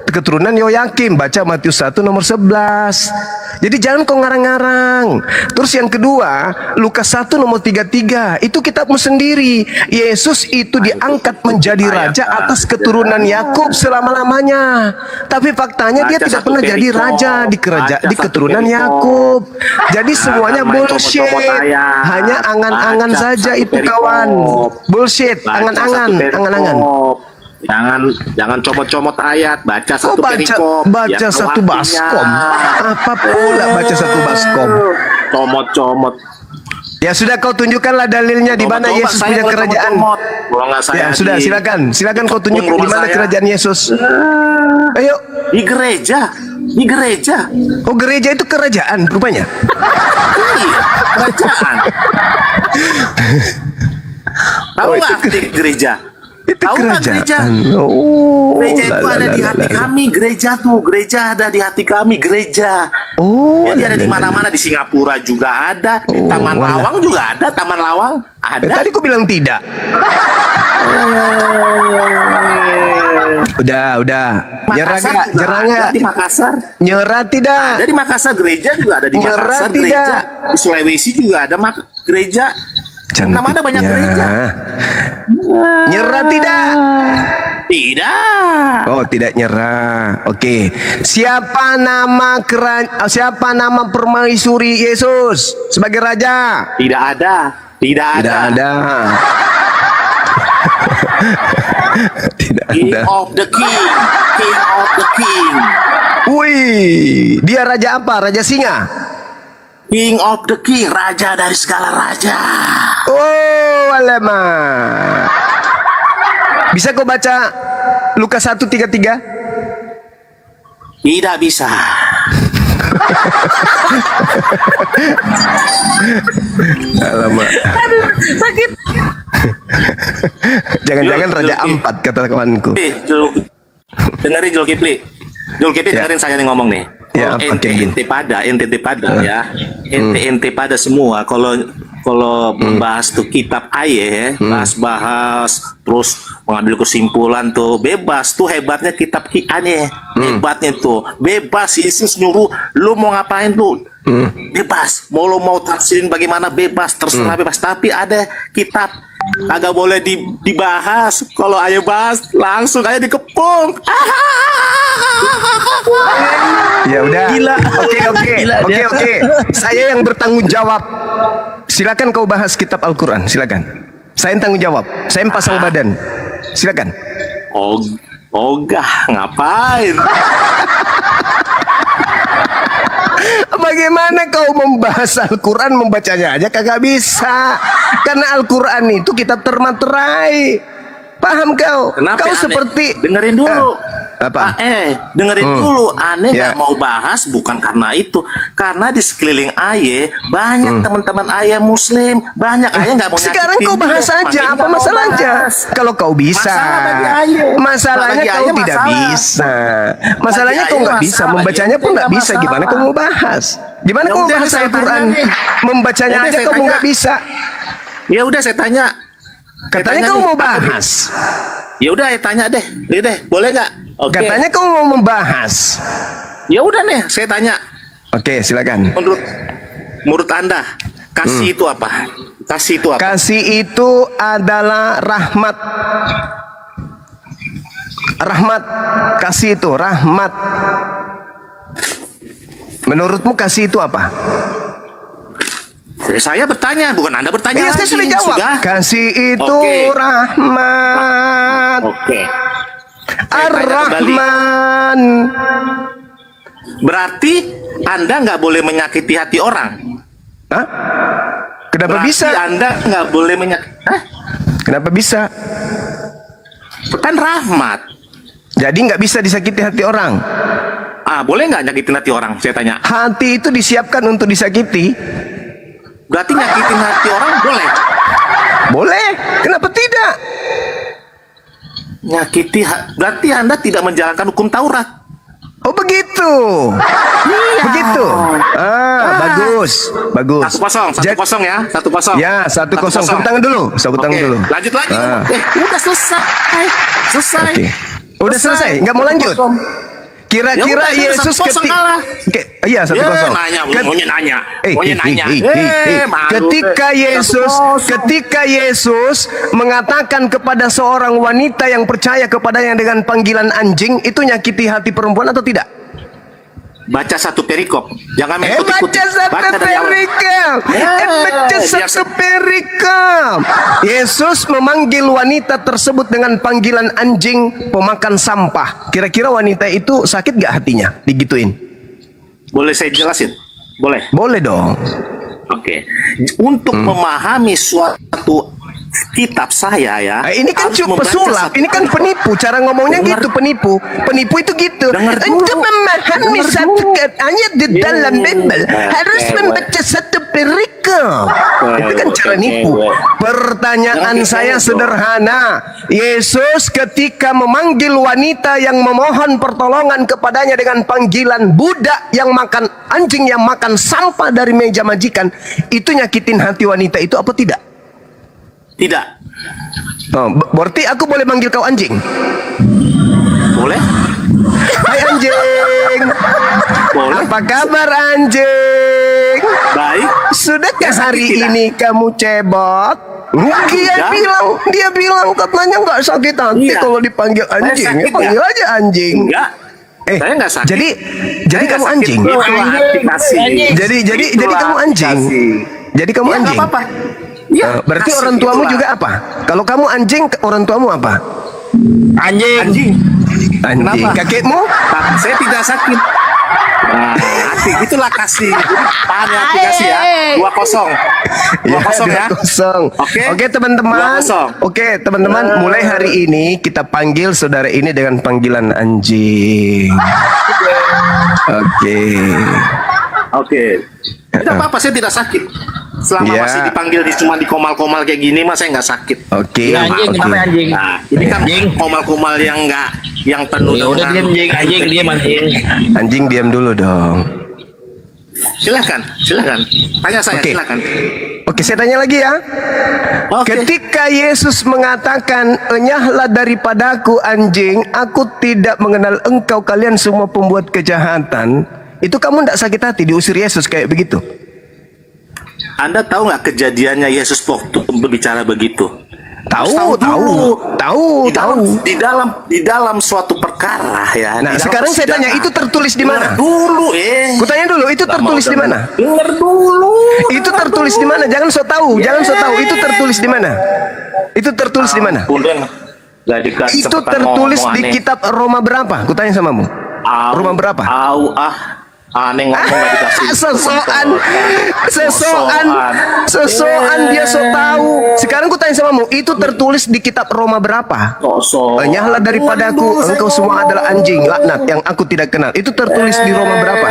keturunan Yoyakim. Baca Matius 1 nomor 11. Jadi jangan kau ngarang-ngarang. Terus yang kedua, Lukas 1 nomor 33, itu kitabmu sendiri. Yesus itu diangkat menjadi raja atas keturunan Yakub selama-lamanya. Tapi faktanya dia Baca tidak satu pernah jadi perikop. raja di Baca di satu keturunan perikop. Yakub. Jadi semuanya Jangan main bullshit. comot-comot ayat. Hanya angan-angan Baca saja satu itu perikop. kawan. Bullshit, Baca angan-angan, satu perikop. angan-angan. Jangan comot-comot ayat, baca satu perikop. baca Yang satu artinya. baskom. Apa pula baca satu baskom? Comot-comot. Ya sudah, kau tunjukkanlah dalilnya di mana Coba-coba Yesus saya punya boleh kerajaan. comot-comot. Kalau nggak saya Ya sudah, silakan kau tunjuk di mana kerajaan Yesus. Ayo. Di gereja. Oh, gereja itu kerajaan rupanya. Iya, kerajaan. Tahu Oh, nggak itu arti gereja? Itu Tahu nggak gereja? kerajaan. Oh, Gereja itu la, ada la, di la, hati la, la. kami. Gereja ada di hati kami. Gereja. Oh, Jadi ada la, di la, la. mana-mana, di Singapura juga ada, di Oh, Taman wala. Lawang juga ada, Taman Lawang ada. Tadi kau bilang tidak. Udah. Nyerah Makassar nggak? juga Nyerah ada nggak? di Makassar. Nyerah tidak? Ada di Makassar, gereja juga ada di Nyerah Makassar, tidak? gereja. Di Sulawesi juga ada gereja. Nama ada banyak gereja. Nyerah tidak? Tidak. Oh, tidak nyerah. Oke. Siapa nama permaisuri Yesus sebagai raja? Tidak ada. Tidak Tidak ada. ada. Tidak King ada. of the King. King of the King. Wih, dia raja apa? Raja singa. King of the King. Raja dari segala raja. Oh, alamak. Bisa kau baca Lukas 1:33? Tidak bisa. Alamak. Sakit. Jangan-jangan raja Oke. ampat kata kawanku. Dengerin Zulkifli. Zulkifli Ya. dengerin saya nih ngomong nih. Ya, Kalau apa, Kevin? ente pada ya. Ente pada semua. Kalau kalau membahas tuh kitab ayat, bahas terus mengambil kesimpulan tuh bebas tuh hebatnya kitab ayat, hebatnya tuh bebas. Yesus nyuruh lu mau ngapain tuh bebas, mau tafsirin bagaimana bebas, terserah bebas. Tapi ada kitab kagak boleh dibahas. Kalau ayo bahas langsung aja dikepung. Ya udah. Gila. Oke. Saya yang bertanggung jawab. Silakan kau bahas kitab Al-Quran. Silakan. Saya yang tanggung jawab. Saya yang pasang badan. Silakan. Ogah ngapain? Bagaimana kau membahas Al-Quran, membacanya aja kagak bisa. Karena Al-Quran itu kitab termaterai. Paham kau? Kenapa Kau aneh? seperti Dengerin dulu. apa? Dengerin dulu. Aneh Ya. nggak mau bahas bukan karena itu, karena di sekeliling Aye banyak teman-teman Aye Muslim, banyak Aye nggak mau. Sekarang nyakitin kau bahas dia, aja, makanya apa nggak mau masalahnya? bahas. Kalau kau bisa, Masalah bagi Aye. masalahnya Bagi kau Aye tidak masalah. bisa. Masalahnya Bagi kau Aye nggak bisa, masalah, membacanya bagi pun Aye nggak bisa. masalah. Gimana kau mau bahas? Gimana Ya kau mau udah, bahas saya Al-Quran? tanya nih. Membacanya Ya udah, aja saya kau tanya. nggak bisa. Ya udah saya tanya. Katanya kau nih, mau apa nih? bahas. Ya udah, saya tanya deh. Boleh nggak? Oke. Katanya kau mau membahas. Ya udah nih, saya tanya. Oke, silakan. Menurut Anda, kasih itu apa? Kasih itu apa? Kasih itu adalah rahmat. Rahmat. Kasih itu rahmat. Menurutmu kasih itu apa? Saya bertanya, bukan Anda bertanya Iya, saya lagi. sudah jawab. Kasih itu Oke. rahmat. Oke. Ar-Rahman. Berarti Anda nggak boleh menyakiti hati orang. Hah? Kenapa Berarti bisa? Anda nggak boleh menyakiti. Hah? Kenapa bisa? Kan rahmat. Jadi nggak bisa disakiti hati orang. Boleh nggak nyakitin hati orang? Saya tanya. Hati itu disiapkan untuk disakiti. Berarti nyakitin hati orang boleh? Boleh. Kenapa tidak? Berarti Anda tidak menjalankan hukum Taurat. Oh begitu. Begitu. Bagus. Bagus. 1-0 ya. 1-0. Ya, 1-0. Tepuk tangan dulu. Tepuk tangan Oke, dulu. lanjut lagi. Udah selesai. Oke. Udah selesai. Nggak mau lanjut. Kira-kira Ya udah, Yesus 1-0 kalah. Iya, 1-0. Maunya nanya. Malu, Ketika Yesus mengatakan kepada seorang wanita yang percaya kepadanya dengan panggilan anjing, itu nyakiti hati perempuan atau tidak? Baca satu perikop. Jangan main Baca ikut-ikut. satu Baca dari awal. perikop. Baca biar satu perikop. Yesus memanggil wanita tersebut dengan panggilan anjing pemakan sampah. Kira-kira wanita itu sakit gak hatinya digituin? Boleh saya jelasin? Boleh. Boleh dong. Oke. Untuk memahami suatu kitab saya ya. Ini kan harus cuma membaca pesulap, satu- ini kan penipu. Cara ngomongnya Dengar. gitu, penipu. Penipu itu gitu. Dengar dulu. Untuk memahami Dengar satu dulu. ayat di dalam Bible harus membaca satu perikop. Itu kan cara nipu. Pertanyaan Jangan saya gitu. sederhana. Yesus ketika memanggil wanita yang memohon pertolongan kepadanya dengan panggilan budak yang makan anjing yang makan sampah dari meja majikan, itu nyakitin hati wanita itu apa tidak? Tidak. Oh, berarti aku boleh manggil kau anjing? Boleh? Hai anjing. Boleh. Apa kabar anjing? Baik. Sudahkah Ya, hari sakit tidak? ini kamu cebok? Dia bilang katanya nggak sakit hati Iya. kalau dipanggil anjing. sakit Panggil nggak? aja anjing. Enggak. Saya nggak sakit. Jadi Saya kamu nggak anjing. sakit. Itulah hati kasih. Jadi Itulah kamu anjing. kasih. Jadi kamu Ya, nggak anjing. apa-apa. Ya, Berarti kasih, orang tuamu itulah. juga apa? Kalau kamu anjing, orang tuamu apa? Anjing. Anjing. Kenapa? Kakekmu? Tapi saya tidak sakit. Nah, hati itulah kasih. Jadi pahami hati kasih ya. 2-0. 2-0 ya. 2-0. Oke. Oke teman-teman. 2-0. Oke teman-teman. Mulai hari ini kita panggil saudara ini dengan panggilan anjing. Oke. Oke. Tidak apa-apa, saya tidak sakit. Selama Ya. masih dipanggil cuma di komal-komal kayak gini, mas saya nggak sakit. Oke. Anjing, Oke. kenapa anjing? Nah, ini kan komal-komal yang penuh Ya udah dengan- diam anjing, diam anjing. Anjing diam dulu dong. Silakan. Tanya saya, Oke. silakan. Oke, saya tanya lagi ya. Oke. Ketika Yesus mengatakan, "Enyahlah daripadaku anjing, aku tidak mengenal engkau kalian semua pembuat kejahatan." Itu kamu tidak sakit hati diusir Yesus kayak begitu? Anda tahu nggak kejadiannya Yesus waktu berbicara begitu? Tahu. Di dalam suatu perkara ya. Nah, di dalam sekarang saya tanya, persidangan. itu tertulis di mana? Dengar dulu, Kutanya dulu, itu tertulis di mana? Dengar dulu. Itu tertulis di mana? Jangan so tahu, jangan so tahu. Itu tertulis di mana? Itu tertulis di mana? Kemudian nggak dikasih Itu kesempatan tertulis ngomong, di aneh. kitab Roma berapa? Kutanya samamu. Roma berapa? Aneh ngomong nggak dikasih. Sesoan dia so tahu. Sekarang kutanya samamu, itu tertulis di kitab Roma berapa? Enyahlah daripadaku, engkau semua adalah anjing, laknat yang aku tidak kenal. Itu tertulis di Roma berapa?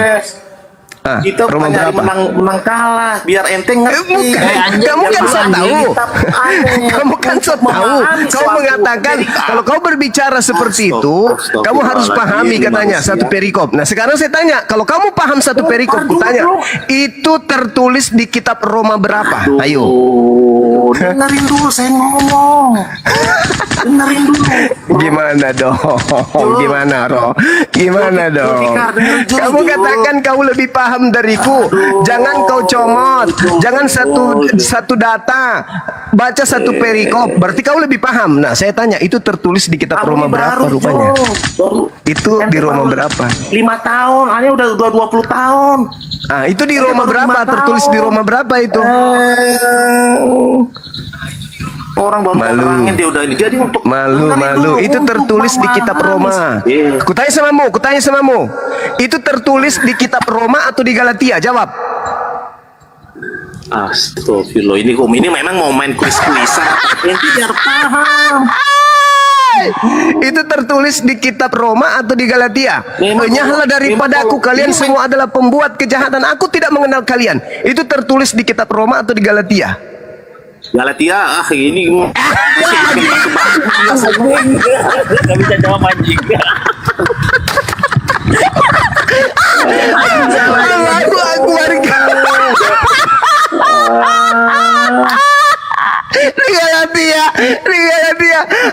Kita Roma bukan nyari berapa? menang kalah biar ente ngerti. Bukan. Kamu kan so tahu. Kamu kan so tahu. Kau mengatakan kalau kau berbicara seperti itu, kamu harus pahami katanya satu perikop. Nah, sekarang saya tanya, kalau kamu paham satu perikop, kutanya, itu tertulis di kitab Roma berapa? Ayo. Dengerin dulu saya ngomong. Dengerin dulu. Gimana dong? Gimana, Ro? Gimana dong? Kamu katakan kau lebih paham dariku. Jangan kau comot. Jangan satu data. Baca satu perikop. Berarti kau lebih paham. Nah, saya tanya, itu tertulis di kitab Roma berapa rupanya? Itu di Roma berapa? 5 tahun, Ane udah 20 tahun. Ah, itu di Roma berapa? Tertulis di Roma berapa itu? Orang baru terangin dia udah ini. Jadi untuk Malu. Itu tertulis di kitab Roma. Kutanya samamu. Itu tertulis di kitab Roma atau di Galatia? Jawab. Astagfirullah, ini memang mau main kuis-kuisan. Ente biar paham. Itu tertulis di kitab Roma atau di Galatia? Enyahlah daripadaku, kalian semua adalah pembuat kejahatan, aku tidak mengenal kalian. Itu tertulis di kitab Roma atau di Galatia? Galatia, ini nggak bisa jawab anjing.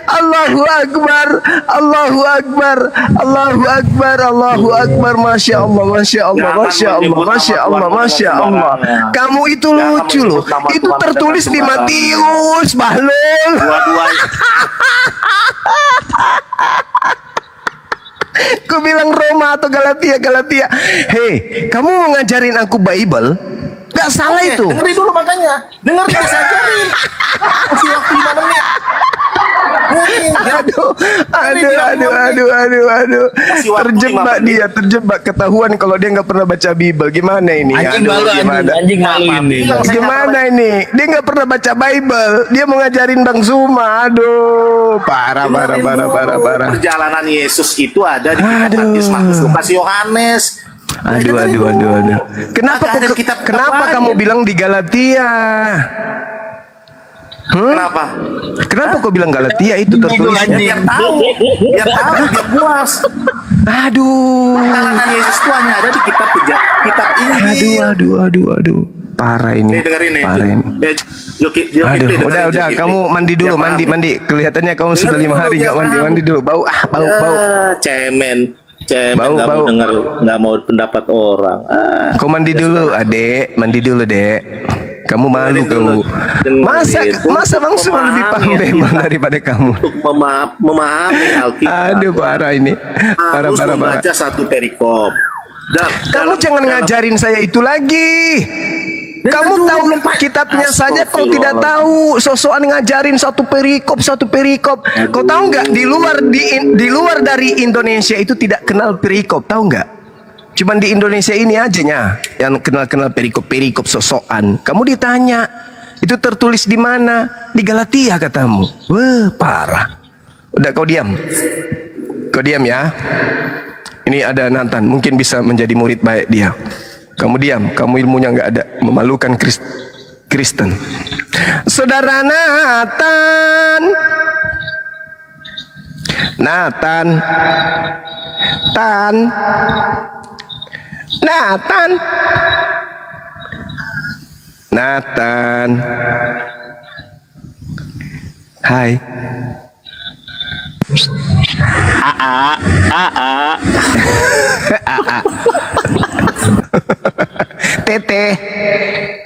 Allahu Akbar. Di Galatia. Allahu Akbar. Masya Allah. Kamu itu lucu loh. Itu tertulis di Matius, Bahlul. Dua-duanya. Ku bilang Roma atau Galatia. Hei, kamu mau ngajarin aku Bible? Gak salah itu. Dengerin dulu makanya. Dengerin bisa ajarin. Kasih waktu 5 menit. Aduh. Terjebak ketahuan kalau dia nggak pernah baca Bible. Gimana ini? Anjing malu ini. Gimana ini? Dia nggak pernah baca Bible. Dia mau ngajarin Bang Zuma. Aduh, parah. Perjalanan Yesus itu ada di kitab Matius, Lukas, Yohanes. Aduh. Kenapa kamu bilang di Galatia? Kenapa kau bilang Galatia itu tertulisnya? Biar tahu, biar puas. Aduh. Perjalanan Yesus itu hanya ada di kitab ini. Aduh. Parah ini. Nih, dengerin nih. Parah ini. Aduh, udah, kamu mandi dulu, mandi. Kelihatannya kamu sudah 5 hari nggak mandi dulu. Bau. Cemen Bau. nggak mau pendapat orang. Kau mandi dulu, Adek. Dek. Kamu malu kamu. Masa Bang Suma lebih paham Bible daripada kamu? Untuk memahami Alkitab. Aduh, parah ini. Parah. Harus membaca satu perikop. Kamu jangan ngajarin saya itu lagi. Kamu tahu kitabnya saja kau tidak tahu. Sosokan ngajarin satu perikop. Kau tahu nggak di luar dari Indonesia itu tidak kenal perikop, tahu nggak? Cuman di Indonesia ini aja yang kenal perikop sosokan. Kamu ditanya, itu tertulis di mana? Di Galatia katamu. Wah, parah. Udah, kau diam ya. Ini ada Nathan, mungkin bisa menjadi murid baik dia. Kamu diam, kamu ilmunya nggak ada, memalukan Kristen. Saudara Nathan. Nathan. Hai.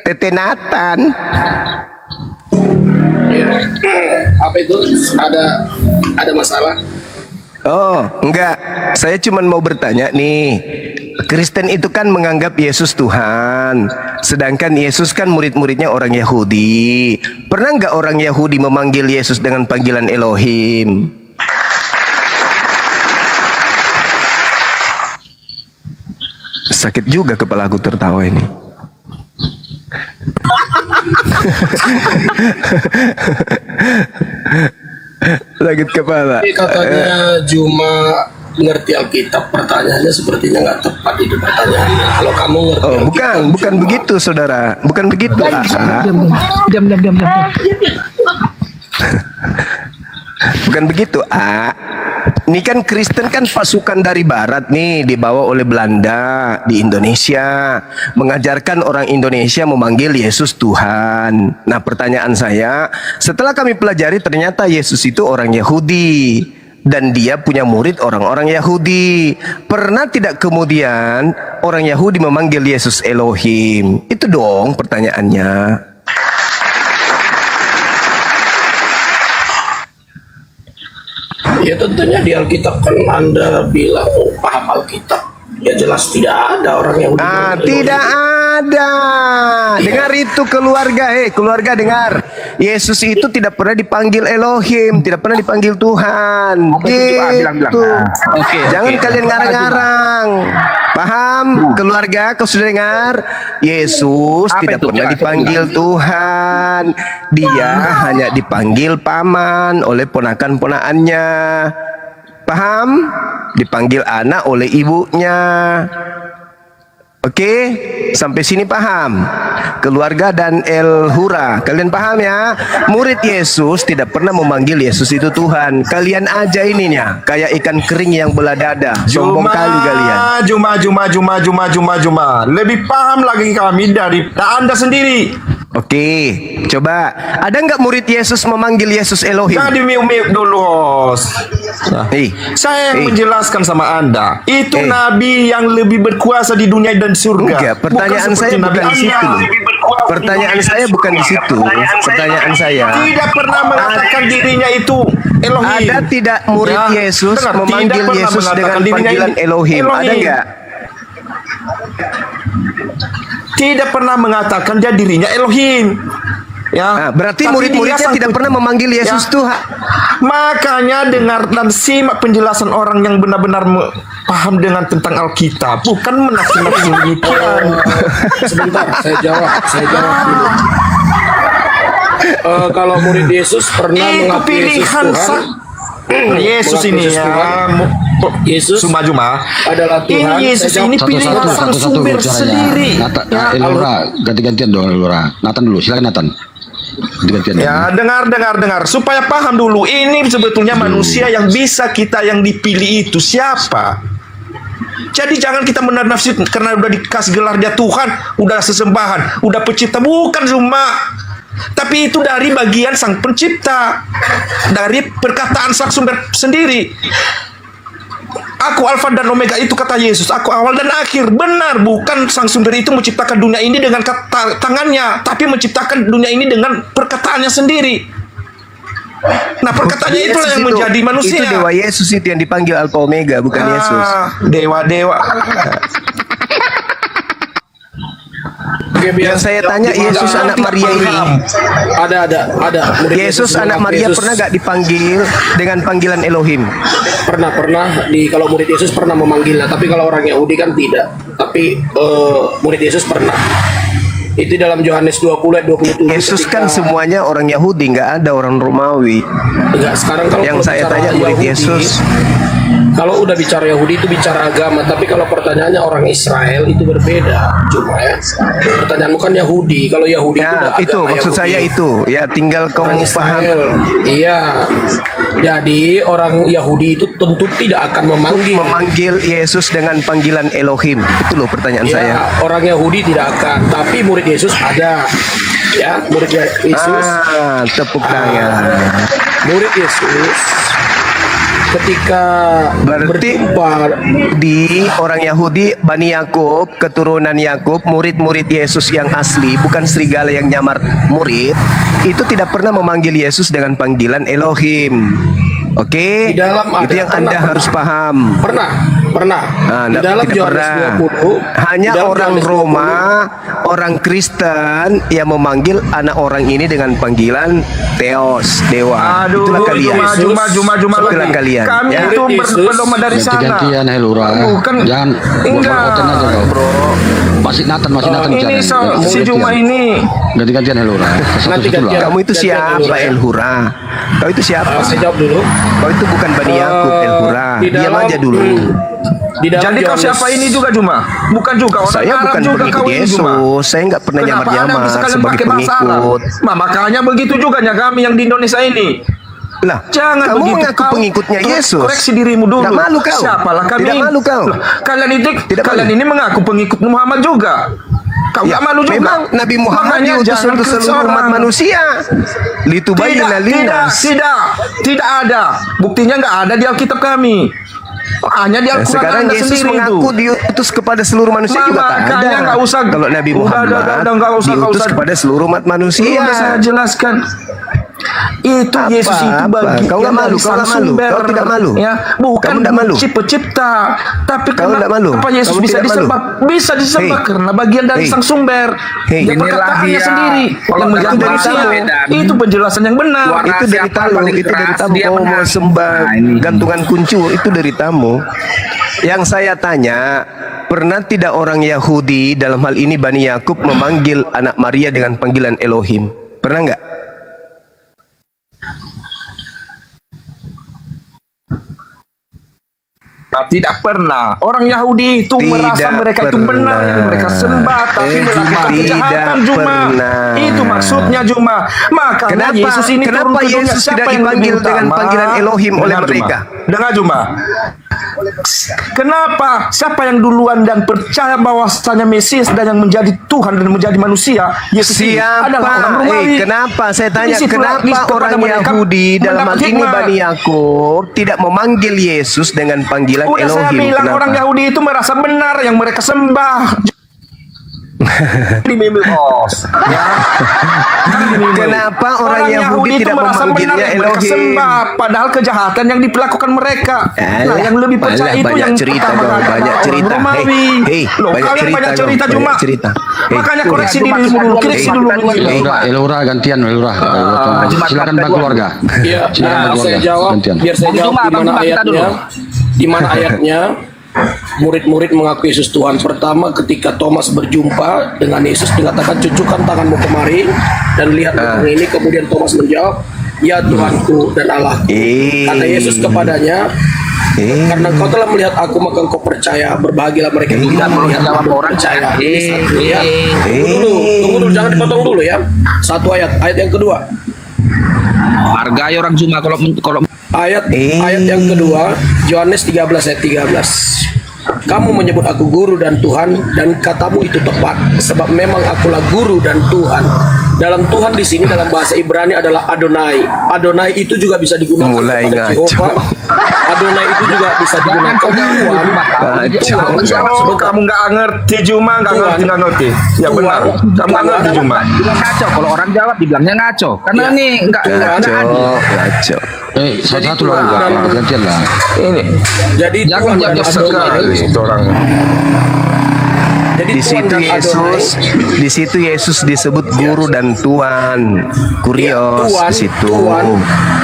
Tete Nathan. Apa itu? Ada masalah? Oh, enggak. Saya cuma mau bertanya nih. Kristen itu kan menganggap Yesus Tuhan. Sedangkan Yesus kan murid-muridnya orang Yahudi. Pernah enggak orang Yahudi memanggil Yesus dengan panggilan Elohim? Sakit juga kepala aku tertawa ini. Sakit kepala. Katanya Juma ngerti Alkitab, pertanyaannya sepertinya nggak tepat itu pertanyaannya. Kalau kamu ngerti Oh, bukan begitu, saudara. Bukan begitu. Diam. Bukan begitu, Ini kan Kristen kan pasukan dari barat nih, dibawa oleh Belanda di Indonesia, mengajarkan orang Indonesia memanggil Yesus Tuhan. Nah, pertanyaan saya, setelah kami pelajari ternyata Yesus itu orang Yahudi dan dia punya murid orang-orang Yahudi. Pernah tidak kemudian orang Yahudi memanggil Yesus Elohim? Itu dong pertanyaannya. Ya tentunya di Alkitab kan Anda bilang paham Alkitab. Ya jelas tidak ada orang yang Tidak ada. Dengar itu keluarga, keluarga dengar. Yesus itu tidak pernah dipanggil Elohim, tidak pernah dipanggil Tuhan. Gitu. Oke, Jangan kalian ngarang-ngarang. Paham? Keluarga, kau sudah dengar? Yesus tidak pernah dipanggil Tuhan. Dia hanya dipanggil paman oleh ponakan-ponakannya. Paham? Dipanggil anak oleh ibunya. Oke, sampai sini paham? Keluarga dan El Hura, kalian paham ya? Murid Yesus tidak pernah memanggil Yesus itu Tuhan. Kalian aja ininya, kayak ikan kering yang belah dada. Sombong kali kalian. Juma. Lebih paham lagi kami dari Anda sendiri. Oke, coba. Ada nggak murid Yesus memanggil Yesus Elohim? Jangan dimiuk-miuk dulu, host. Saya yang menjelaskan sama Anda. Itu nabi yang lebih berkuasa di dunia dan surga. Enggak, pertanyaan saya bukan di situ. Pertanyaan saya bukan di situ. Pertanyaan saya tidak pernah mengatakan dirinya itu Elohim. Ada tidak murid Yesus memanggil Yesus dengan panggilan Elohim? Ada enggak? Tidak pernah mengatakan dia dirinya Elohim. Ya, berarti tapi murid-muridnya dia tidak pernah memanggil Yesus Tuhan. Makanya dengar dan simak penjelasan orang yang benar-benar paham dengan tentang Alkitab, bukan menafsirkan demikian. Sebentar, saya jawab dulu. Kalau murid Yesus pernah mengakui Yesus Tuhan, Yesus ini ya, Yesus Juma adalah Tuhan. Ini Yesus ini pilihan sang sumber sendiri. Elora, ganti-gantian dong Elora. Nathan dulu, silakan Nathan. Ya, dengar supaya paham dulu. Ini sebetulnya manusia yang bisa kita yang dipilih itu siapa? Jadi jangan kita menafsir karena udah dikasih gelar dia Tuhan, udah sesembahan, udah pencipta, bukan cuma. Tapi itu dari bagian sang pencipta, dari perkataan sang sumber sendiri. Aku Alfa dan Omega, itu kata Yesus. Aku awal dan akhir. Benar, bukan sang sumber itu menciptakan dunia ini dengan kata tangannya, tapi menciptakan dunia ini dengan perkataannya sendiri. Nah, perkataannya itulah yang menjadi manusia. Itu dewa Yesus itu yang dipanggil Alfa Omega, bukan Yesus. Dewa-dewa. Yang saya tanya, Yesus anak Maria ini, ada. Yesus anak Maria pernah gak dipanggil dengan panggilan Elohim? Pernah kalau murid Yesus pernah memanggilnya, tapi kalau orang Yahudi kan tidak. Tapi murid Yesus pernah. Itu dalam Yohanes 20 ayat 27. Yesus kan semuanya orang Yahudi, nggak ada orang Romawi. Enggak, sekarang kalau yang saya tanya murid Yahudi, Yesus Kalau udah bicara Yahudi itu bicara agama, tapi kalau pertanyaannya orang Israel itu berbeda. Cuma ya, pertanyaanmu kan Yahudi. Kalau Yahudi itu udah Ya, itu agama maksud Yahudi. saya itu. Ya, tinggal Orang kamu paham. Israel. Iya. Jadi orang Yahudi itu tentu tidak akan Memanggil Yesus dengan panggilan Elohim. Itu loh pertanyaan Ya, saya. orang Yahudi tidak akan, tapi murid Yesus ada. Ya, murid Yesus, Tepuk tangan. murid Yesus ketika Berarti berjumpa di orang Yahudi, Bani Yakub, keturunan Yakub, murid-murid Yesus yang asli, bukan serigala yang nyamar murid, itu tidak pernah memanggil Yesus dengan panggilan Elohim. Oke? Di dalam Itu ada- yang pernah, Anda pernah. harus paham. pernah di dalam tidak Yohanes pernah. 20 Hanya di dalam orang Yohanes Roma, orang Kristen yang memanggil anak orang ini dengan panggilan Theos, dewa. Aduh, Itulah kalian. Juma Itulah lagi. kalian. Kami Ya. itu Murid Yesus. berpedoman dari sana. Ganti-gantian Lura. Bukan. Jangan Enggak. oten aja kau, bro. Masih Nathan Ini si Juma ini. Ganti-gantian Lura. Nanti gantian. Kamu itu Gantian siapa, dulu, ya. El Hura? Kau itu siapa? Saya jawab dulu. Kau itu bukan Bani Yakub, El Hura. Di Diam dalam- aja dulu. Di dalam Jadi kau Yohanes- siapa ini juga Juma? Bukan juga orang Saya Arab bukan juga pengikut kau ini Juma. Yesus. Saya nggak pernah Kenapa Anda nyamar-nyamar bisa kalian sebagai pakai bahasa Arab? pengikut. Makanya begitu juga kami yang di Indonesia ini. Lah, Jangan kamu begitu mengaku kau. pengikutnya Yesus. Koreksi dirimu dulu. Tidak malu kau. Siapalah kami? Tidak malu kau. Loh, kalian itu Tidak kalian malu. ini mengaku pengikut Muhammad juga. Kau Ya, nggak malu juga. memang Nabi Muhammad Makanya diutus jangan untuk seluruh umat keseorang. manusia. Litubayyana linnas. Tidak ada. Buktinya nggak ada di Alkitab kami. Hanya di Al-Quran Sekarang Anda Yesus sendiri mengaku itu. diutus kepada seluruh manusia juga tak Makanya ada. nggak usah. Kalau Nabi Udah, Muhammad nggak usah, nggak diutus usah. kepada seluruh umat manusia. Udah saya jelaskan. Itu Apa, Yesus itu apa? bagi Kau nggak malu, kau nggak malu, kau tidak malu. Ya, bukan Kamu nggak malu. pencipta, tapi Kau nggak malu. kenapa Yesus Kamu bisa tidak malu. disembah? Bisa disembah Hei. karena bagian dari Hei. sang sumber. Hei. Dia Inilah perkataannya dia. sendiri Kalau yang menjadi dari manusia. tamu. Itu penjelasan yang benar. Suara Itu dari siapa tamu, paling itu dari keras, tamu. dia Kau mau menang. sembah Nah, ini. gantungan kuncur, itu dari tamu. Yang saya tanya, pernah tidak orang Yahudi dalam hal ini Bani Yakub memanggil anak Maria dengan panggilan Elohim? Pernah nggak? Tidak pernah. Orang Yahudi itu Tidak merasa mereka itu benar yang mereka sembah, tapi melakukan Tidak kejahatan Juma. pernah. Itu maksudnya Juma. Makanya Yesus ini turun kenapa ke dunia. Yesus Siapa tidak yang lebih dipanggil dengan utama? panggilan Elohim oleh Dengar, mereka? Juma. Dengar Juma. Kenapa? Siapa yang duluan dan percaya bahwasanya Mesias dan yang menjadi Tuhan dan menjadi manusia? Yesus ini adalah orang Romawi. Kenapa saya tanya, Di situ kenapa lagi kepada orang mereka Yahudi dalam hal mendapat ini hikmah. Bani Yakub tidak memanggil Yesus dengan panggilan Udah saya Elohim? bilang Kenapa? orang Yahudi itu merasa benar yang mereka sembah. Di Mimos. Ya. Kenapa orang Yahudi itu tidak merasa memanggilnya benar yang mereka Elohim? sembah, padahal kejahatan yang dilakukan mereka. Nah, yang lebih percaya itu banyak yang cerita pertama dong, adalah banyak orang cerita. Romawi. Hei, Loh, banyak kalian cerita banyak dong, cerita banyak cuma. cerita. Hei, Makanya koreksi Juma, dirimu dulu, Juma, koreksi Juma, dulu. Juma, Elura gantian Elura. Silakan bagi keluarga. Iya, Silakan bagi saya keluarga. jawab, Gantian. biar saya Bang jawab Juma, di mana Bang Juma, kita dulu. ayatnya. Di mana ayatnya murid-murid mengaku Yesus Tuhan. Pertama, ketika Thomas berjumpa dengan Yesus dikatakan, cucukkan tanganmu kemari dan lihat orang ini. Kemudian Thomas menjawab, ya Tuhanku dan Allahku. Kata Yesus kepadanya, karena kau telah melihat aku maka engkau percaya. Berbahagialah mereka yang tidak melihat jawab dan orang. percaya. Ini satu ya. Tunggu dulu, jangan dipotong dulu ya. Satu ayat yang kedua. Hargai orang Juma kalau Ayat yang kedua, Yohanes 13 ayat 13. Kamu menyebut aku guru dan Tuhan, dan katamu itu tepat, sebab memang akulah guru dan Tuhan. Dalam Tuhan di sini dalam bahasa Ibrani adalah Adonai. Adonai itu juga bisa digunakan Mulai kepada ngaco. Jehovah. Adonai itu juga bisa digunakan Tuhan. Oh, kamu nggak ngerti Juma, nggak ngerti. Ya benar, kamu nggak ngerti Juma. bilang ngaco. Kalau orang jawab dibilangnya ngaco. Karena Iya. ini enggak adil. Ngaco. Satu-satu lah juga. Gantian lah. Ini Jadi Jangan Tuhan dan jawab Adonai. itu orang. Jadi Di Tuhan situ dan Adonai. di situ Yesus disebut guru dan Tuhan. Kurios Tuhan, di situ.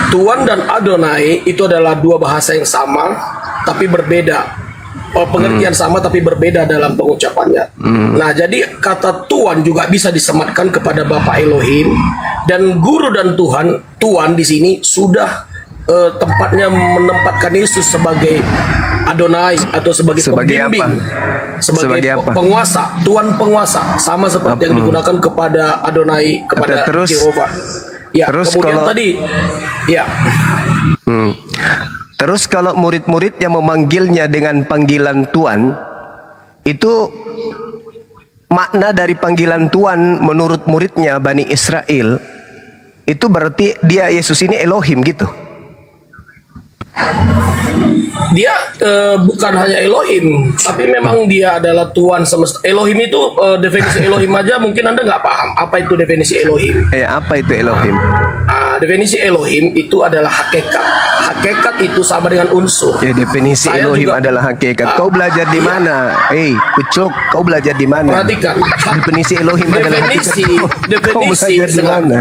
Tuhan dan Adonai itu adalah dua bahasa yang sama tapi berbeda. Pengertian sama tapi berbeda dalam pengucapannya. Nah, jadi kata Tuhan juga bisa disematkan kepada Bapa Elohim, dan guru dan Tuhan di sini sudah tempatnya menempatkan Yesus sebagai Adonai atau sebagai pembimbing, apa? sebagai Sebagai apa? penguasa, Tuhan penguasa, sama seperti yang digunakan kepada Adonai, kepada Terus- Yehova. Ya, terus kemudian kalau- tadi, ya, Terus kalau murid-murid yang memanggilnya dengan panggilan Tuhan, itu makna dari panggilan Tuhan menurut muridnya Bani Israel, itu berarti dia Yesus ini Elohim gitu. dia bukan hanya Elohim, tapi memang dia adalah Tuhan semesta. Elohim itu definisi Elohim aja mungkin Anda nggak paham apa itu definisi Elohim. Apa itu Elohim? Definisi Elohim itu adalah hakikat. Hakikat itu sama dengan unsur. Ya, definisi Saya Elohim juga- adalah hakikat. Kau belajar di mana? Kucuk, kau belajar di mana? Perhatikan. Definisi Elohim adalah Definisi, hakikat. Kau definisi, belajar di mana?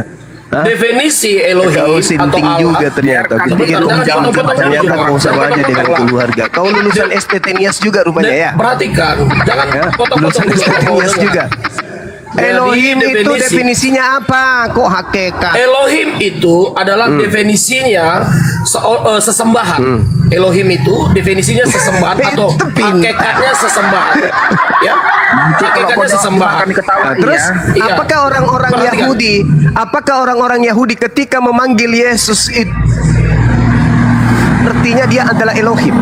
Hah? definisi Elohim Kau atau sinting Allah juga ternyata. Biarkan- Kupikir Jangan kau jauh, potong-potong ternyata dulu, kau Pak. sama aja dengan Potong-potong. keluarga. Kau lulusan STT Nias juga rupanya ya? Perhatikan, jangan Ya, potong-potong lulusan dulu. STT Nias juga. Jadi Elohim itu definisi- definisinya apa? Kok hakikat? Elohim itu adalah definisinya sesembahan. Elohim itu definisinya sesembahan atau Itu pintar. hakikatnya sesembahan. Ya, hakikatnya sesembahan. Nah, terus Iya. apakah orang-orang Perhatikan. Yahudi, apakah orang-orang Yahudi ketika memanggil Yesus itu artinya dia adalah Elohim?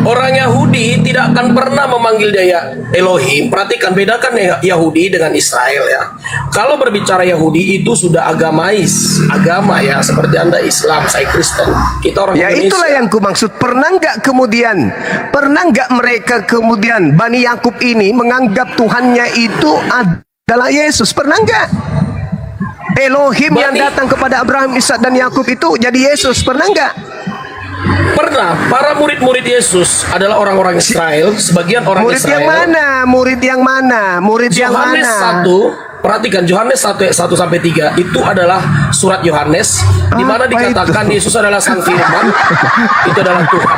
Orang Yahudi tidak akan pernah memanggil dia Elohim. Perhatikan, bedakan Yahudi dengan Israel ya. Kalau berbicara Yahudi itu sudah agamais, agama ya, seperti Anda Islam, saya Kristen, kita orang Ya Indonesia. itulah yang kumaksud. Pernah nggak mereka kemudian Bani Yakub ini menganggap Tuhannya itu adalah Yesus? Pernah nggak? Elohim yang Bani- datang kepada Abraham, Ishak dan Yakub itu jadi Yesus? Pernah nggak? Pernah, para murid-murid Yesus adalah orang-orang Israel, sebagian orang Murid Israel. yang mana? Murid yang mana? Murid yang Yohanes mana? 1, perhatikan Yohanes 1 ayat 1 sampai 3 itu adalah surat Yohanes di mana Apa dikatakan itu? Yesus adalah Sang Firman, itu adalah Tuhan.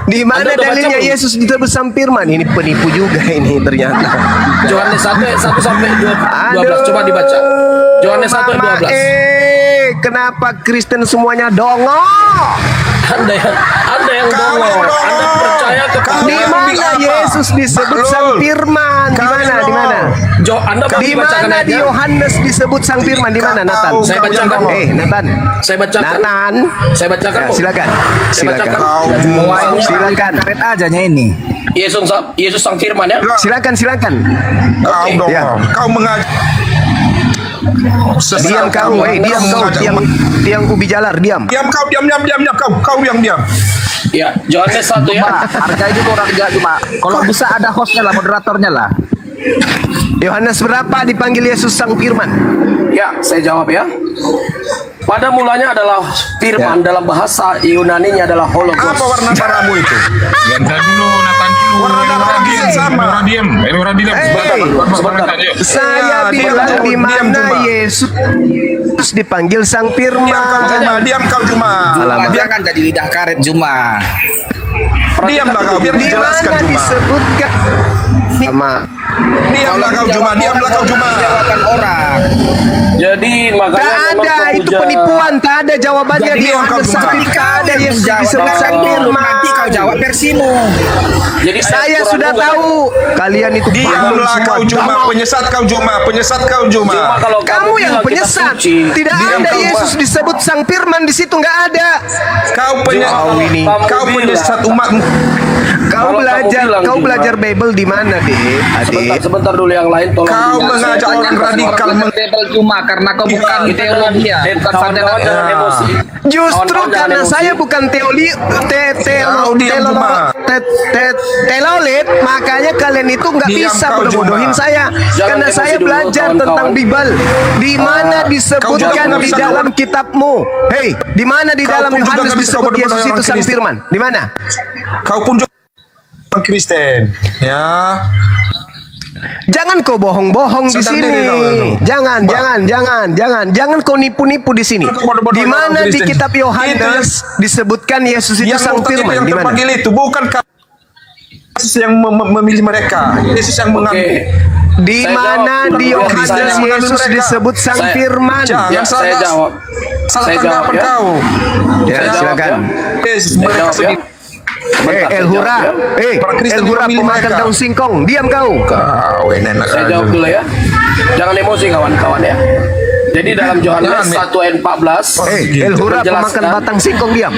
Di mana Anda udah baca dalilnya belum? Yesus disebut sang firman? Ini penipu juga ini ternyata. Yohanes 1 ayat 1 sampai 12 coba dibaca. Yohanes 1 ayat Mama 12. Kenapa Kristen semuanya dongo? Anda yang dongo. Anda percaya kepada Di mana Yesus disebut sang firman? Di mana? Di mana? Anda mau Di dibacakan mana di ayatnya? Yohanes disebut sang firman? Di mana, Nathan? Saya bacakan. Nathan. Saya bacakan. Nathan. Saya bacakan. Ya, Om. silakan. Saya bacakan. Silakan. Karet ajanya ini. Yesus Sang Firman ya. Silakan. Kau dong, Ya. kau mengajar. Diam kau, diam kau, tiang ubi jalar, diam. Diam kau, diam kau diam. Ya, Yohanes 1 ya. Harga itu orang enggak cuma. Kalau bisa ada hostnya lah, moderatornya lah. Yohanes berapa dipanggil Yesus sang firman? Ya, saya jawab ya. Pada mulanya adalah firman, dalam bahasa Yunani-nya adalah hologos. Apa warna paramu itu? Gantar dulu, Nathan dulu. Warna darah dia sama. Elora diem. Sebentar. Saya Ya, bilang diam, di diam, mana Juma. Yesus dipanggil sang firman. Diam kau cuma. Dia kan jadi lidah karet Juma. Diamlah kau, biar Di dijelaskan mana cuma. disebutkan sama Diamlah kau cuma. Jawaban orang. Jadi makanya tak memang ada, itu pemuja- penipuan, tak ada jawabannya Jadi di diam kau Yohanes cuma. 1. Tak ada Yesus Jawab disebut sang dulu. firman. Nanti kau jawab versimu. Jadi ayat Saya Quran sudah itu nggak- tahu kalian itu paham Diamlah semua. kau cuma, penyesat kau cuma. Cuma kalau Kamu yang bilang kitab penyesat. suci, Tidak Diam ada kau, Yesus Pak. disebut sang firman di situ, nggak ada. Kau ini. Kau penyesat umatmu. Kau Kalau belajar, kamu bilang, kau Juma. belajar Bible di mana, Adik? Sebentar dulu yang lain tolong. Kau dijelaskan. mengajak orang radikal Table Juma karena kau bukan teologi ya. Bukan Kawan-kawan sarjana. jangan emosi. Justru Kawan-kawan jangan karena emosi. saya bukan Kau diam, Juma. telolit, makanya kalian itu nggak Diam bisa kau, bodoh-bodohin Juma. saya. Jangan Karena emosi saya dulu, belajar kawan-kawan. tentang Bible. Di mana Kau disebutkan juga di bisa dalam kitabmu? Hei, di mana di Kau dalam pun juga Yohanes nggak bisa disebut bodoh-bodohin Yesus itu orang sang Kristen. firman? Di mana? Kau pun juga orang Kristen. Ya. Jangan kau bohong-bohong di Sadar sini. diri kau. Jangan kau nipu-nipu di sini. Kau bodoh-bodoh Di mana orang di Kristen. kitab Yohanes disebutkan Yesus itu Yang sang murtad itu firman? yang Di mana? terpanggil itu bukan Yesus yang memilih mereka. Yesus yang mengambil. Di Saya mana jawab. di Bukan Yohanes saya yang Yesus mengambil mereka. disebut sang Saya- firman? Jangan Ya, saya salah. jawab. Salah Saya jawab, tanggapan ya. kau. Ya, silakan. Yesus Saya mereka jawab, ya. sendiri. Bentar, saya El Hura, jawab, ya. Orang Kristen El Hura memilih pemakan mereka. daun singkong. Diam kau. Kau enak Saya aja. jawab dulu ya. Jangan emosi kawan-kawan ya. Jadi dalam Yohanes Jangan, ya. 1 ayat 14 El Hura menjelaskan- pemakan batang singkong. Diam.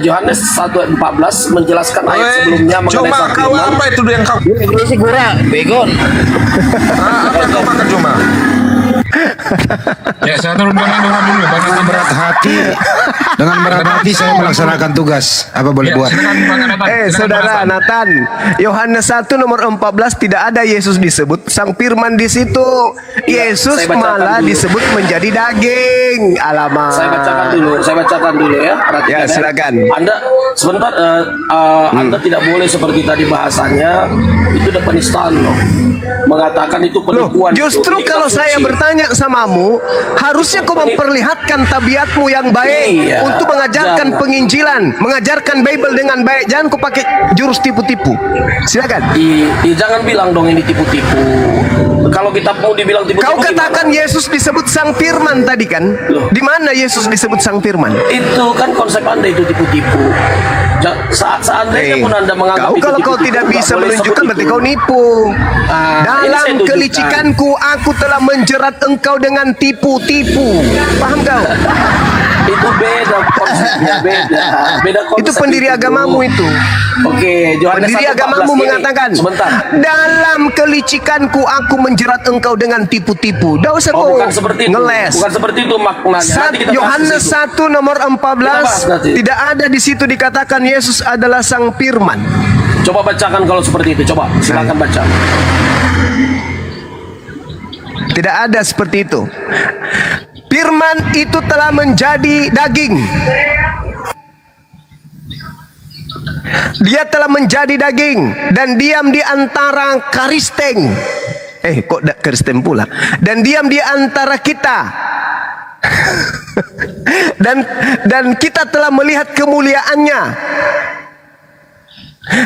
Yohanes 1 ayat 14 menjelaskan ayat sebelumnya mengenai Cuma sang kau firman. apa itu yang kau? Ini sih gura, begon. Apa yang kau makan cuma? Ya, saya turunkan dulu. Dengan berat hati, dengan berat hati saya melaksanakan tugas. Apa boleh buat? Saudara Nathan, Yohanes 1 nomor 14 tidak ada Yesus disebut sang firman di situ. Yesus saya bacakan malah dulu. disebut menjadi daging. Alamak. Saya bacakan dulu ya. Perhatikan Ya, silakan. Anda sebentar, Anda tidak boleh seperti tadi bahasanya itu udah penistaan loh. Mengatakan itu Loh, penipuan. justru Itu kalau kita saya suci. bertanya samamu, harusnya kau memperlihatkan tabiatmu yang baik Iya, untuk mengajarkan jangan. penginjilan, mengajarkan Bible dengan baik. Jangan kau pakai jurus tipu-tipu. Silakan. Jangan bilang dong ini tipu-tipu. Kalau kita mau dibilang tipu-tipu, Kau katakan gimana? Yesus disebut sang firman tadi kan? Loh. Di mana Yesus disebut sang firman? Itu kan konsep Anda itu tipu-tipu. Seandainya pun Anda menganggap Kau itu kalau kau tipu-tipu, tidak nggak bisa boleh menunjukkan sebut berarti itu. kau nipu. Ini saya Dalam tunjukkan. kelicikanku aku telah menjerat engkau dengan tipu-tipu. Paham kau? Itu beda konsepnya, beda konsep. Itu pendiri agamamu itu. Oke, Yohanes Pendiri 1:14 agamamu ini. mengatakan, Sebentar. dalam kelicikanku aku menjerat engkau dengan tipu-tipu. Tidak usah Oh, kau bukan seperti itu. ngeles. Bukan seperti itu maknanya. Nanti kita bahas Yohanes di situ. 1 nomor 14 Kita bahas nanti. tidak ada di situ dikatakan Yesus adalah sang firman. Coba bacakan kalau seperti itu. Coba, silakan baca. Tidak ada seperti itu. Firman itu telah menjadi daging. Dia telah menjadi daging dan diam di antara karisteng. Kok karisteng pula? Dan diam di antara kita. dan kita telah melihat kemuliaannya.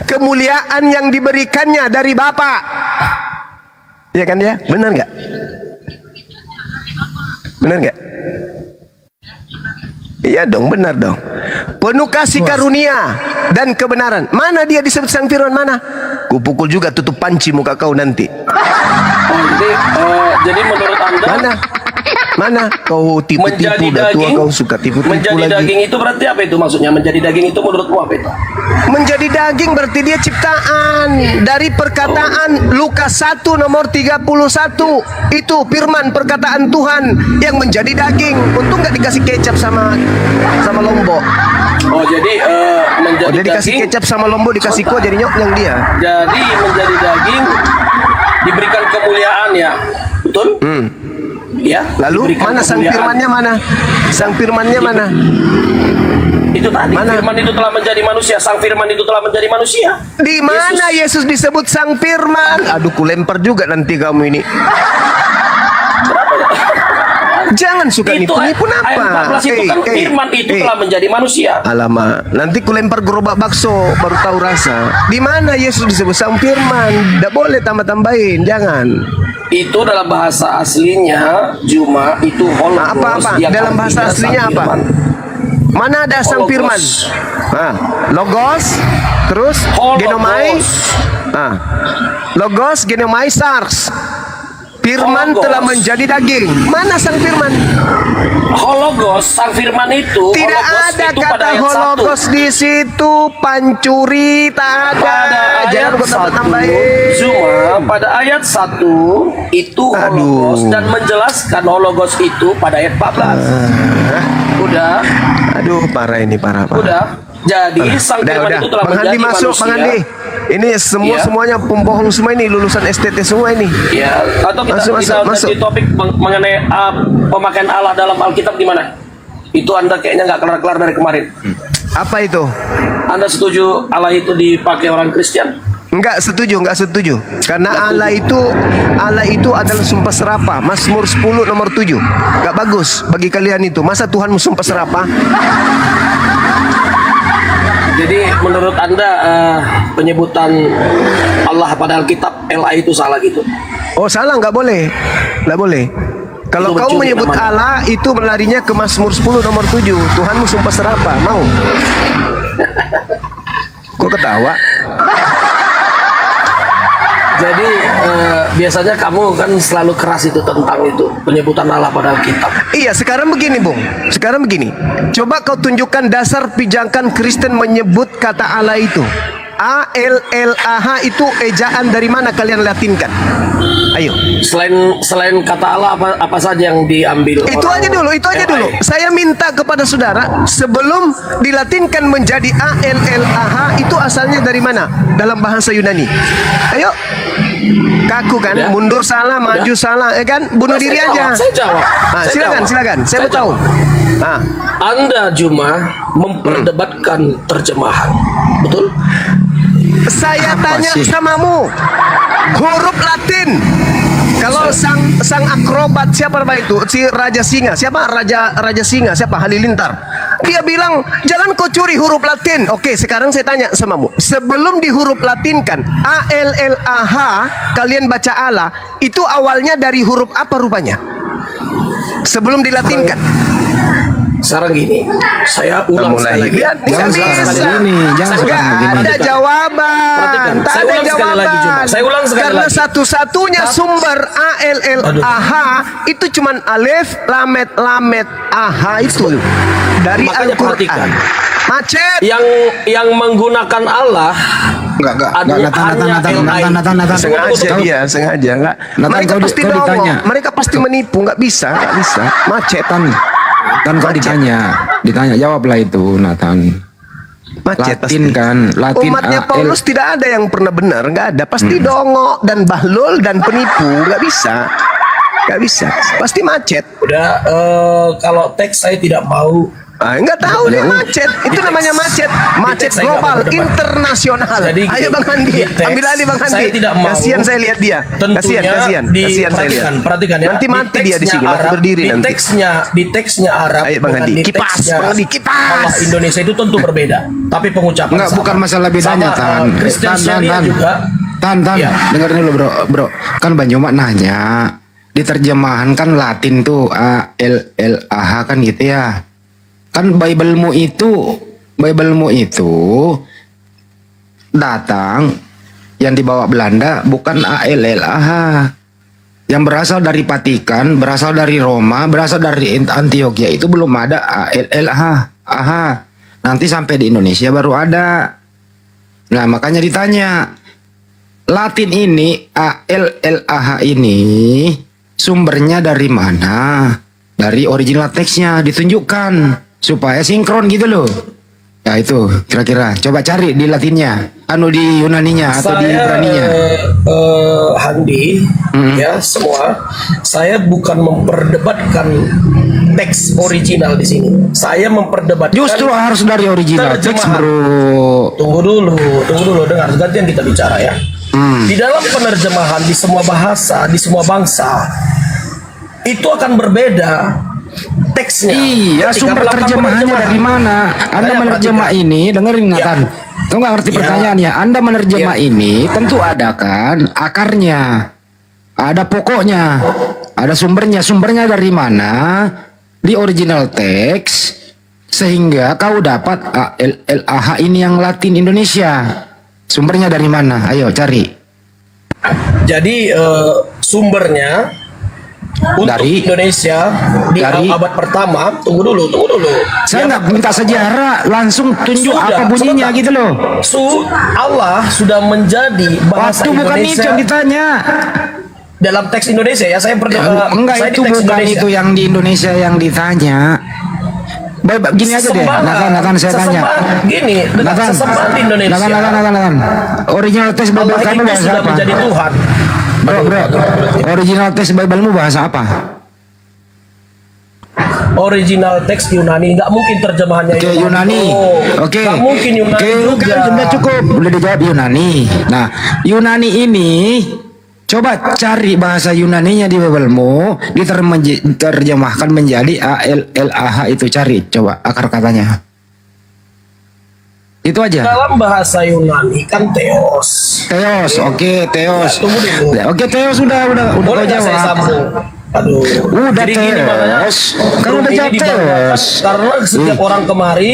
Kemuliaan yang diberikannya dari Bapa. Ya kan ya? Benar nggak? Benar nggak? Iya dong, benar dong. Penuh kasih karunia dan kebenaran. Mana dia disebut sang firman, mana? Kupukul juga tutup panci muka kau nanti. Jadi menurut Anda Mana? Mana? Kau tipu-tipu, menjadi udah tua daging, kau suka tipu-tipu menjadi lagi. daging itu berarti apa itu maksudnya? Menjadi daging itu menurutmu apa itu? Menjadi daging berarti dia ciptaan dari perkataan Lukas 1 nomor 31. Itu firman perkataan Tuhan yang menjadi daging. Untung nggak dikasih kecap sama lombok. Oh, jadi menjadi Dia dikasih daging. kecap sama lombok, dikasih kuah jadi nyok-nyong dia. Jadi menjadi daging diberikan kemuliaan ya. Betul? Ya. Lalu diberikan mana sang kemuliaan. firmannya mana? Sang firmannya mana? Itu tadi Mana? firman itu telah menjadi manusia. Sang firman itu telah menjadi manusia. Di mana Yesus disebut sang firman? Aduh, ku lempar juga nanti kamu ini. Jangan suka Itu nipu-nipu ayat apa? 14 itu kan firman itu telah menjadi manusia. Alamak, nanti ku lempar gerobak bakso baru tahu rasa. Di mana Yesus disebut sang firman? Tidak boleh tambah-tambahin, jangan. Itu dalam bahasa aslinya cuma itu hologos. Apa-apa? yang Dalam bahasa artinya aslinya sang apa? firman. Mana ada sang Hologos. firman? Logos, terus Hologos. genomai. Logos, genomai, sars. Firman Hologos. telah menjadi daging. Mana sang firman? Hologos, sang firman itu. Tidak hologos ada itu pada kata ayat hologos 1. di situ, pancuri tak ada. Pada ayat Jangan kau 1 tambah-tambahin. Cuma pada ayat 1 itu hologos dan menjelaskan hologos itu pada ayat 14. Udah, Aduh, parah ini, parah. udah. Jadi sang firman itu telah Bang Handi menjadi masuk, manusia. Bang Handi. Ini Iya. semuanya pembohong semua ini, lulusan STT semua ini. Ya, atau kita Masuk. di topik mengenai pemakaian Allah dalam Alkitab di mana? Itu Anda kayaknya nggak kelar-kelar dari kemarin. Apa itu? Anda setuju Allah itu dipakai orang Kristen? Enggak setuju. Karena Allah itu adalah sumpah serapah. Mazmur 10 nomor 7. Enggak bagus bagi kalian itu. Masa Tuhanmu sumpah serapah? Jadi menurut Anda penyebutan Allah pada Alkitab LA itu salah gitu? Oh, salah, enggak boleh. Kalau Itu kau mencuri menyebut namanya. Allah itu melarinya ke Mazmur 10 nomor 7. Tuhanmu sumpah serapa. Mau? Kok ketawa? Jadi biasanya kamu kan selalu keras itu tentang itu penyebutan Allah pada Alkitab. Iya, sekarang begini, Bung. Sekarang begini. Coba kau tunjukkan dasar pijakan Kristen menyebut kata Allah itu. A-L-L-A-H itu ejaan dari mana kalian latinkan? Ayo. Selain kata Allah apa saja yang diambil? Itu aja dulu, itu aja dulu. Saya minta kepada saudara, sebelum dilatinkan menjadi A-L-L-A-H itu asalnya dari mana? Dalam bahasa Yunani. Ayo. Kaku kan, Udah. mundur salah, maju salah, ya kan? Bunuh diri aja. Saya jawab. Nah, Saya silakan, jawab. silakan. Saya mau tahu. Nah, Anda cuma memperdebatkan terjemahan, betul? saya tanya samamu, huruf Latin. Kalau sang akrobat siapa namanya itu? Si Raja Singa. Siapa Raja Singa? Siapa? Halilintar. Dia bilang, "Jangan kau curi huruf Latin." Oke, sekarang saya tanya samamu. Sebelum di huruf Latinkan A-L-L-A-H, kalian baca Allah, itu awalnya dari huruf apa rupanya? Sebelum dilatinkan. Sekarang gini, saya ulang sekali lagi. Jangan sekarang begini, jangan sekarang begini. Ada jawaban. Perhatikan, Tak saya ada ulang sekali lagi, Juma. jawaban. Saya ulang sekali Karena lagi. satu-satunya sumber A-L-L-A-H itu cuman alif, lamet, lamet, AH itu dari Makanya Al-Quran. perhatikan. Macet. Yang menggunakan Allah Enggak, Nathan. Sengaja dia, sengaja enggak. Nathan, Mereka kau pasti ditanya. dongong. Mereka pasti menipu, enggak bisa. Macet. Kan kau ditanya jawablah itu Nathan. Macet Latin pasti. kan, Latin Umatnya A-L. Paulus tidak ada yang pernah benar, enggak ada. Pasti dongok dan bahlul dan penipu, enggak bisa. Enggak bisa. Pasti macet. Udah, kalau teks saya tidak mau. Enggak tahu dia macet. Itu namanya macet. Macet teks saya nggak global, mau berdebat. internasional. Jadi Ayo Bang Andi, di teks ambil alih Bang Andi. saya tidak mau. Kasihan saya lihat dia. Tentunya Kasihan saya lihat. perhatikan ya. Nanti mati dia di sini, mati Arab, berdiri di nanti. teksnya Arab. Ayo, Bang dengan Andi, di kipas, teksnya Bang Andi, kipas. Allah Indonesia itu tentu berbeda. Tapi pengucapan Enggak, sama. bukan masalah bedanya, Sama, Tan. Kristen Tan. Syariah juga. Tan, Iya. dengerin dulu bro. Kan Bang Juma nanya, di terjemahan kan Latin tuh A-L-L-A-H kan gitu ya. Kan Bible-mu itu datang yang dibawa Belanda bukan A-L-L-A-H. Yang berasal dari Vatikan, berasal dari Roma, berasal dari Antioquia itu belum ada A-L-L-A-H. Nanti sampai di Indonesia baru ada. Nah, makanya ditanya, Latin ini A-L-L-A-H ini sumbernya dari mana? Dari original teksnya ditunjukkan supaya sinkron gitu loh. Ya itu kira-kira. Coba cari di Latinnya, di Yunaninya atau di Ibraninya. Handi, ya semua. Saya bukan memperdebatkan teks original di sini. Saya memperdebatkan. Justru harus dari original teks, terjemahan. bro. Tunggu dulu, dengar. Gantian kita bicara ya. Di dalam penerjemahan di semua bahasa, di semua bangsa, itu akan berbeda teksnya. Iya, Ketika sumber melakukan terjemahannya penerjemahan. dari mana? Anda Saya menerjemah perhatikan. ini, dengerin Nathan. Kau nggak ngerti Ya. pertanyaannya? Anda menerjemah ini tentu ada kan akarnya, ada pokoknya, ada sumbernya. Sumbernya dari mana? Di original teks, sehingga kau dapat A-L-L-A-H ini yang Latin Indonesia. Sumbernya dari mana? Ayo cari. Jadi sumbernya untuk Dari- Indonesia dari- abad pertama. Tunggu dulu. Saya nggak minta sejarah, langsung tunjuk Sudah, apa bunyinya sebentar. gitu loh. Allah sudah menjadi bahasa Waktu bukan itu Indonesia yang ditanya. dalam teks Indonesia ya. Saya Enggak, saya itu di teks bukan Indonesia. itu yang di Indonesia yang ditanya. Baik, gini aja deh. Nathan saya tanya. Gini, Nathan, sesembahan di Indonesia. Nathan. Original teks Bible Allah kamu itu bahasa sudah apa? menjadi Tuhan. Bro. Original teks Bible-mu bahasa apa? Original teks Yunani, nggak mungkin terjemahannya Oke, Yunani. Oke. Nggak mungkin Yunani Oke, juga. sudah cukup. Udah dijawab Yunani. Nah, Yunani ini coba cari bahasa Yunaninya di Bible-mu, diterjemahkan menjadi A-L-L-A-H itu, cari coba akar katanya. Itu aja. Dalam bahasa Yunani kan teos. Theos, oke, Theos. Ya, tunggu dulu. Oke, Theos udah kau Boleh nggak saya jawab. sambung? Aduh. Udah Jadi gini makanya Teos. Kan grup udah ini jawab dibanggakan Teos. karena setiap orang kemari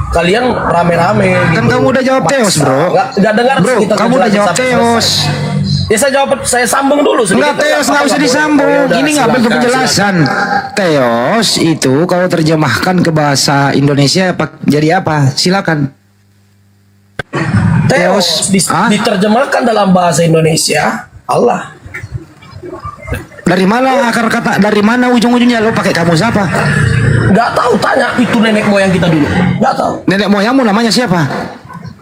kalian rame-rame. Kan gitu. kamu udah jawab Teos, bro. Nggak dengar Bro, kita kamu udah jelasin jawab sampai Teos. selesai. Ya saya jawab, saya sambung dulu. Enggak, Teos nggak usah disambung. Ini nggak ambil penjelasan. Teos itu kalau terjemahkan ke bahasa Indonesia jadi apa? Silakan. Teos Hah? diterjemahkan dalam bahasa Indonesia Allah. Dari mana akar kata? Dari mana ujung-ujungnya lo pakai kamus apa? Nggak tahu, tanya itu nenek moyang kita dulu. Nggak tahu. Nenek moyangmu namanya siapa?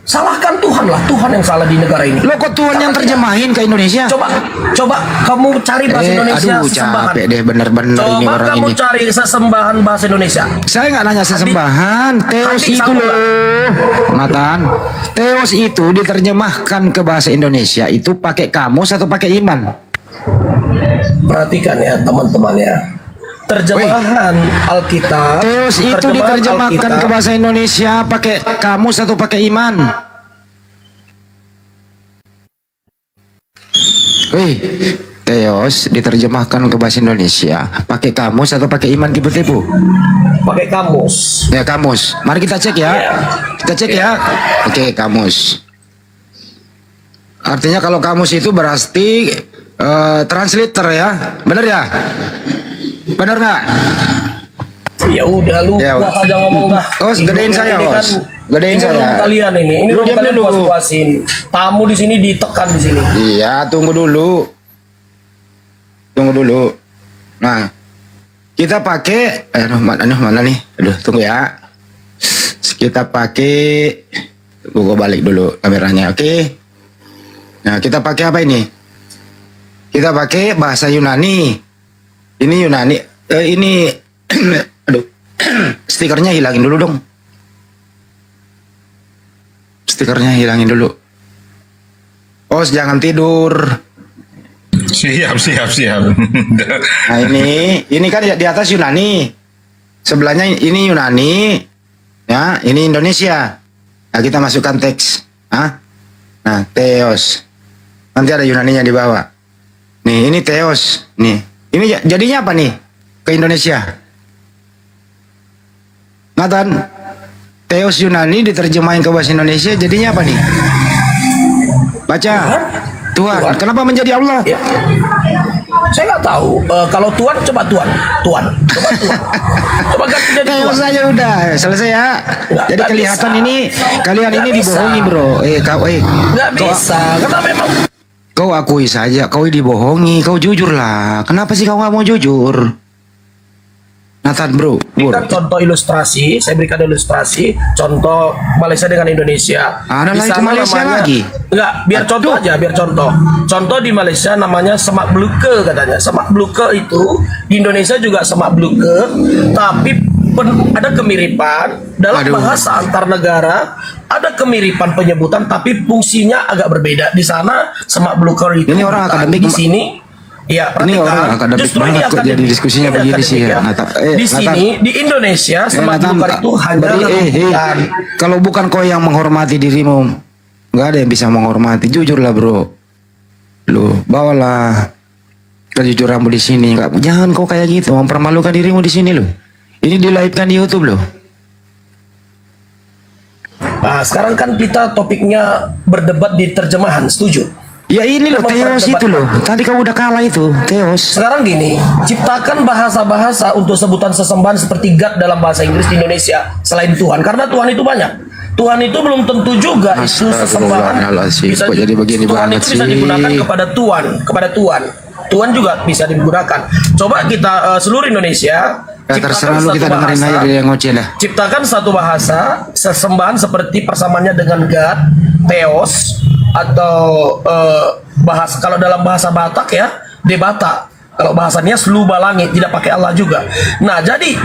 Salahkan Tuhan lah, Tuhan yang salah di negara ini. Lo kok Tuhan yang terjemahin ke Indonesia? Coba kamu cari bahasa Indonesia aduh sesembahan. capek deh bener-bener ini Coba orang kamu ini. cari sesembahan bahasa Indonesia. Saya nggak nanya sesembahan. Teos Adik itu sama loh, Nathan. Teos itu diterjemahkan ke bahasa Indonesia itu pakai kamus atau pakai iman? Perhatikan ya teman-teman ya. Terjemahan Alkitab. Teos itu terjemahan diterjemahkan Alkitab, ke bahasa Indonesia pakai kamus atau pakai iman? Wih, Teos diterjemahkan ke bahasa Indonesia pakai kamus atau pakai iman tipu-tipu? pakai kamus. Ya kamus. Mari kita cek ya. Kita cek ya. Oke, kamus. Artinya kalau kamus itu berarti translator ya. Benar ya? Benar nggak? Ya udah lu Ya, puas aja ngomong dah. Os, gedein saya, Ini kan- Os. Gedein ini saya. room kalian ini. Ini Lu room diam kalian dulu. puas-puasin. Tamu di sini ditekan di sini. Iya, tunggu dulu. Tunggu dulu. Nah, kita pakai mana nih? Aduh, tunggu ya. Kita pakai gua balik dulu kameranya, oke? Nah, kita pakai apa ini? Kita pakai bahasa Yunani. Ini Yunani. Ini aduh. Stikernya hilangin dulu dong. Stikernya hilangin dulu. Os, jangan tidur. Siap. Nah ini kan di atas Yunani, sebelahnya ini Yunani, ya ini Indonesia. Nah kita masukkan teks, nah Teos, nanti ada Yunaninya di bawah. Nih ini Teos, nih ini jadinya apa nih ke Indonesia? Nathan, Teos Yunani diterjemahin ke bahasa Indonesia jadinya apa nih? Baca. Tuhan. Kenapa menjadi Allah? Ya. Saya nggak tahu. Kalau Tuhan, coba Tuhan. Coba Tuhan. Coba ganti jadi Tuhan. Teos saja udah selesai ya. Jadi nggak kelihatan bisa. ini kalian Nggak ini bisa. dibohongi bro. Nggak bisa. Karena memang Kau akui saja kau dibohongi. Kau jujur lah. Kenapa sih kau nggak mau jujur? Nathan bro. berikan contoh ilustrasi. Saya berikan ilustrasi. Contoh Malaysia dengan Indonesia. Ada Di lagi ke sana Malaysia lagi? Enggak, biar contoh aja, biar contoh. Contoh di Malaysia namanya semak beluke katanya. Semak beluke itu di Indonesia juga semak beluke, tapi ada kemiripan dalam Aduh. bahasa antar negara. Ada kemiripan penyebutan, tapi fungsinya agak berbeda. Di sana semak beluke itu Ini orang bukan. akademik, Di sini. Ya, Ini perhatikan. orang akademik Justru banget ini kok jadi akademik. diskusinya Ini begini sih ya, akademik Nathan. Di sini, di Indonesia, semak belukar itu hanya rebutan. Kalau bukan kau yang menghormati dirimu, nggak ada yang bisa menghormati. Jujurlah bro. Lu bawalah kejujuranmu di sini. Nggak, jangan kau kayak gitu, mempermalukan dirimu di sini loh. Ini di-live-kan di YouTube loh. Nah, sekarang kan kita topiknya berdebat di terjemahan, setuju? Ya ini loh Kita Teos memperdebatkan. itu loh. Tadi kau udah kalah itu, Teos. Sekarang gini, ciptakan bahasa-bahasa untuk sebutan sesembahan seperti God dalam bahasa Inggris di Indonesia selain Tuhan, karena Tuhan itu banyak. Tuhan itu belum tentu juga itu sesembahan. Astagfirullahaladzim, kok jadi begini Tuhan banget itu bisa sih? digunakan kepada Tuhan, Tuhan juga bisa digunakan. Coba kita seluruh Indonesia. Ya terserah lu, satu kita dengerin bahasa. aja dia yang ngoceh dah. Ciptakan satu bahasa sesembahan seperti persamaannya dengan God, Theos, atau bahasa kalau dalam bahasa Batak ya Debata. Kalau bahasanya Sluba Langit, tidak pakai Allah juga. Nah, jadi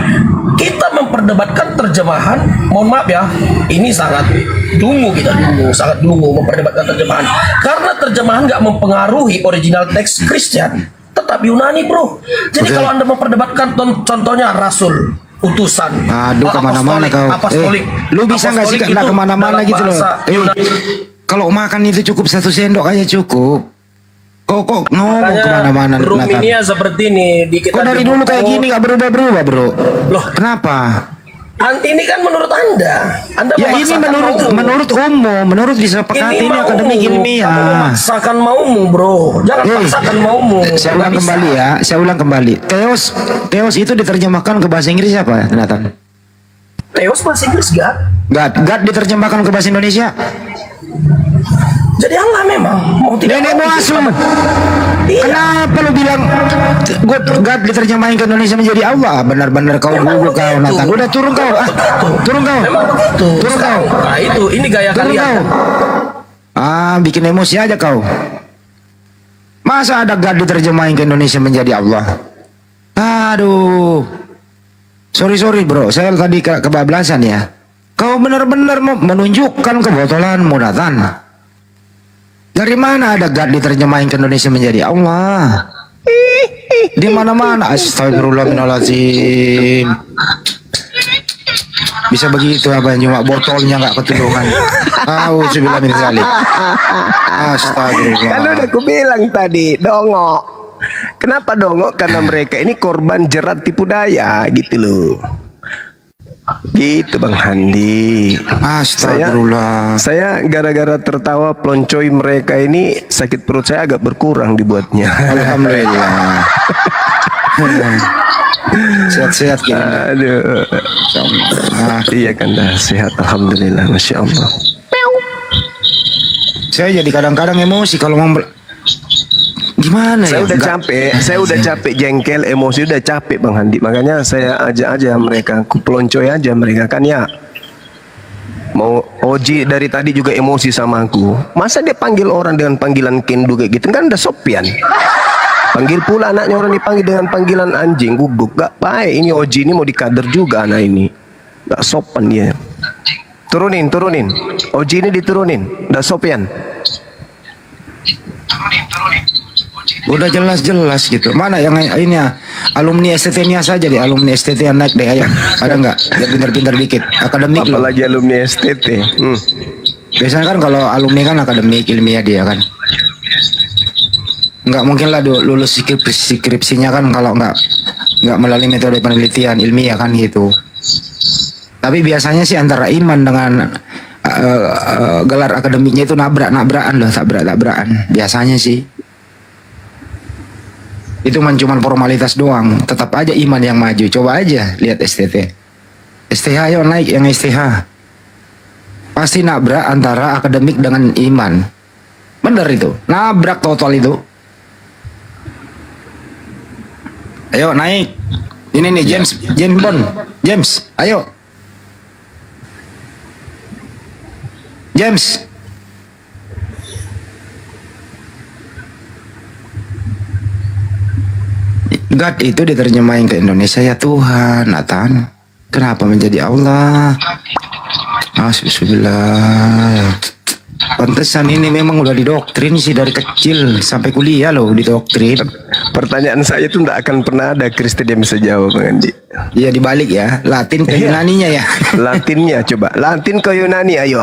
kita memperdebatkan terjemahan. Mohon maaf ya, ini sangat sangat dungu memperdebatkan terjemahan. Karena terjemahan nggak mempengaruhi original teks Kristen, tetap Yunani bro. Jadi Oke. kalau Anda memperdebatkan contohnya Rasul, utusan, Aduh kemana-mana kau. apostolik. Lu bisa nggak sih Apostolik nggak itu kemana-mana dalam gitu loh. bahasa Yunani. Kalau makan itu cukup 1 sendok aja cukup. Kok ngomong Makanya kemana-mana Nathan? Ruminia seperti ini di kita Kok dari dulu kayak gini gak berubah-berubah bro? Loh. Kenapa? Ini kan menurut Anda Ya ini menurut umum, menurut disepakati ini akademik Kamu ilmiah. memaksakan maumu bro, jangan paksakan maumu. Saya ulang kembali ya, saya ulang kembali. Theos itu diterjemahkan ke bahasa Inggris apa, Nathan? Theos bahasa Inggris gak? God diterjemahkan ke bahasa Indonesia. Jadi Allah memang mau tidak Nenek mau Muasum. Iya. Kenapa lu bilang God diterjemahin ke Indonesia menjadi Allah? Benar-benar kau gugup kau Nathan. Udah turun kau. Turun kau. Memang begitu. Turun kau. Nah itu, ini gaya Turun kalian. kau. Bikin emosi aja kau. Masa ada God diterjemahin ke Indonesia menjadi Allah? Aduh. Sorry bro, saya tadi kebablasan ya. Kau benar-benar menunjukkan kebotolanmu Nathan. Dari mana ada God diterjemahin ke Indonesia menjadi Allah? Di mana-mana. Astagfirullahaladzim. Bisa begitu apa cuma botolnya nggak ketulungan. Auzubillah min dzalik. Astagfirullah. Kan udah aku bilang tadi, dongok. Kenapa dongok? Karena mereka ini korban jerat tipu daya gitu loh. Gitu Bang Handi. Astagfirullah. Saya gara-gara tertawa peloncoy mereka ini sakit perut saya agak berkurang dibuatnya. Alhamdulillah. Sehat-sehat gitu. Aduh. Iya kan dah sehat alhamdulillah, masya Allah. Saya jadi kadang-kadang emosi kalau ngomong. Gimana Saya ya? udah capek, saya udah capek jengkel, emosi udah capek Bang Handi. Makanya saya ajak aja mereka, aku peloncoy aja mereka kan ya. Mau Oji dari tadi juga emosi sama aku. Masa dia panggil orang dengan panggilan kendu kayak gitu kan udah sopian. Panggil pula anaknya orang dipanggil dengan panggilan anjing, guguk. Gak baik ini Oji ini mau dikader juga anak ini. Gak sopan dia. Turunin. Oji ini diturunin, udah sopian. Udah jelas-jelas gitu. Mana yang ini ya? Alumni STT-nya saja deh, alumni STT yang naik deh ayo. Ada nggak? Biar pintar-pintar dikit. Akademik loh. Apalagi alumni STT. Biasanya kan kalau alumni kan akademik ilmiah dia kan. Nggak mungkin lah lulus skripsinya kan kalau nggak melalui metode penelitian ilmiah kan gitu. Tapi biasanya sih antara iman dengan gelar akademiknya itu nabrak-nabrakan loh, tabrak-tabrakan. Biasanya sih. Itu cuma formalitas doang. Tetap aja iman yang maju. Coba aja lihat STT. STH ayo naik yang STH. Pasti nabrak antara akademik dengan iman. Bener itu. Nabrak total itu. Ayo naik. Ini nih James Bond. James, ayo. James. God itu diterjemahin ke Indonesia ya Tuhan, Nathan. Kenapa menjadi Allah? Bismillah. Pantesan ini memang udah didoktrin sih dari kecil sampai kuliah loh didoktrin. Pertanyaan saya itu tidak akan pernah ada Kristen yang bisa jawab Bang Andi. Iya dibalik ya, Latin ke Yunaninya ya. Latinnya coba, Latin ke Yunani, ayo.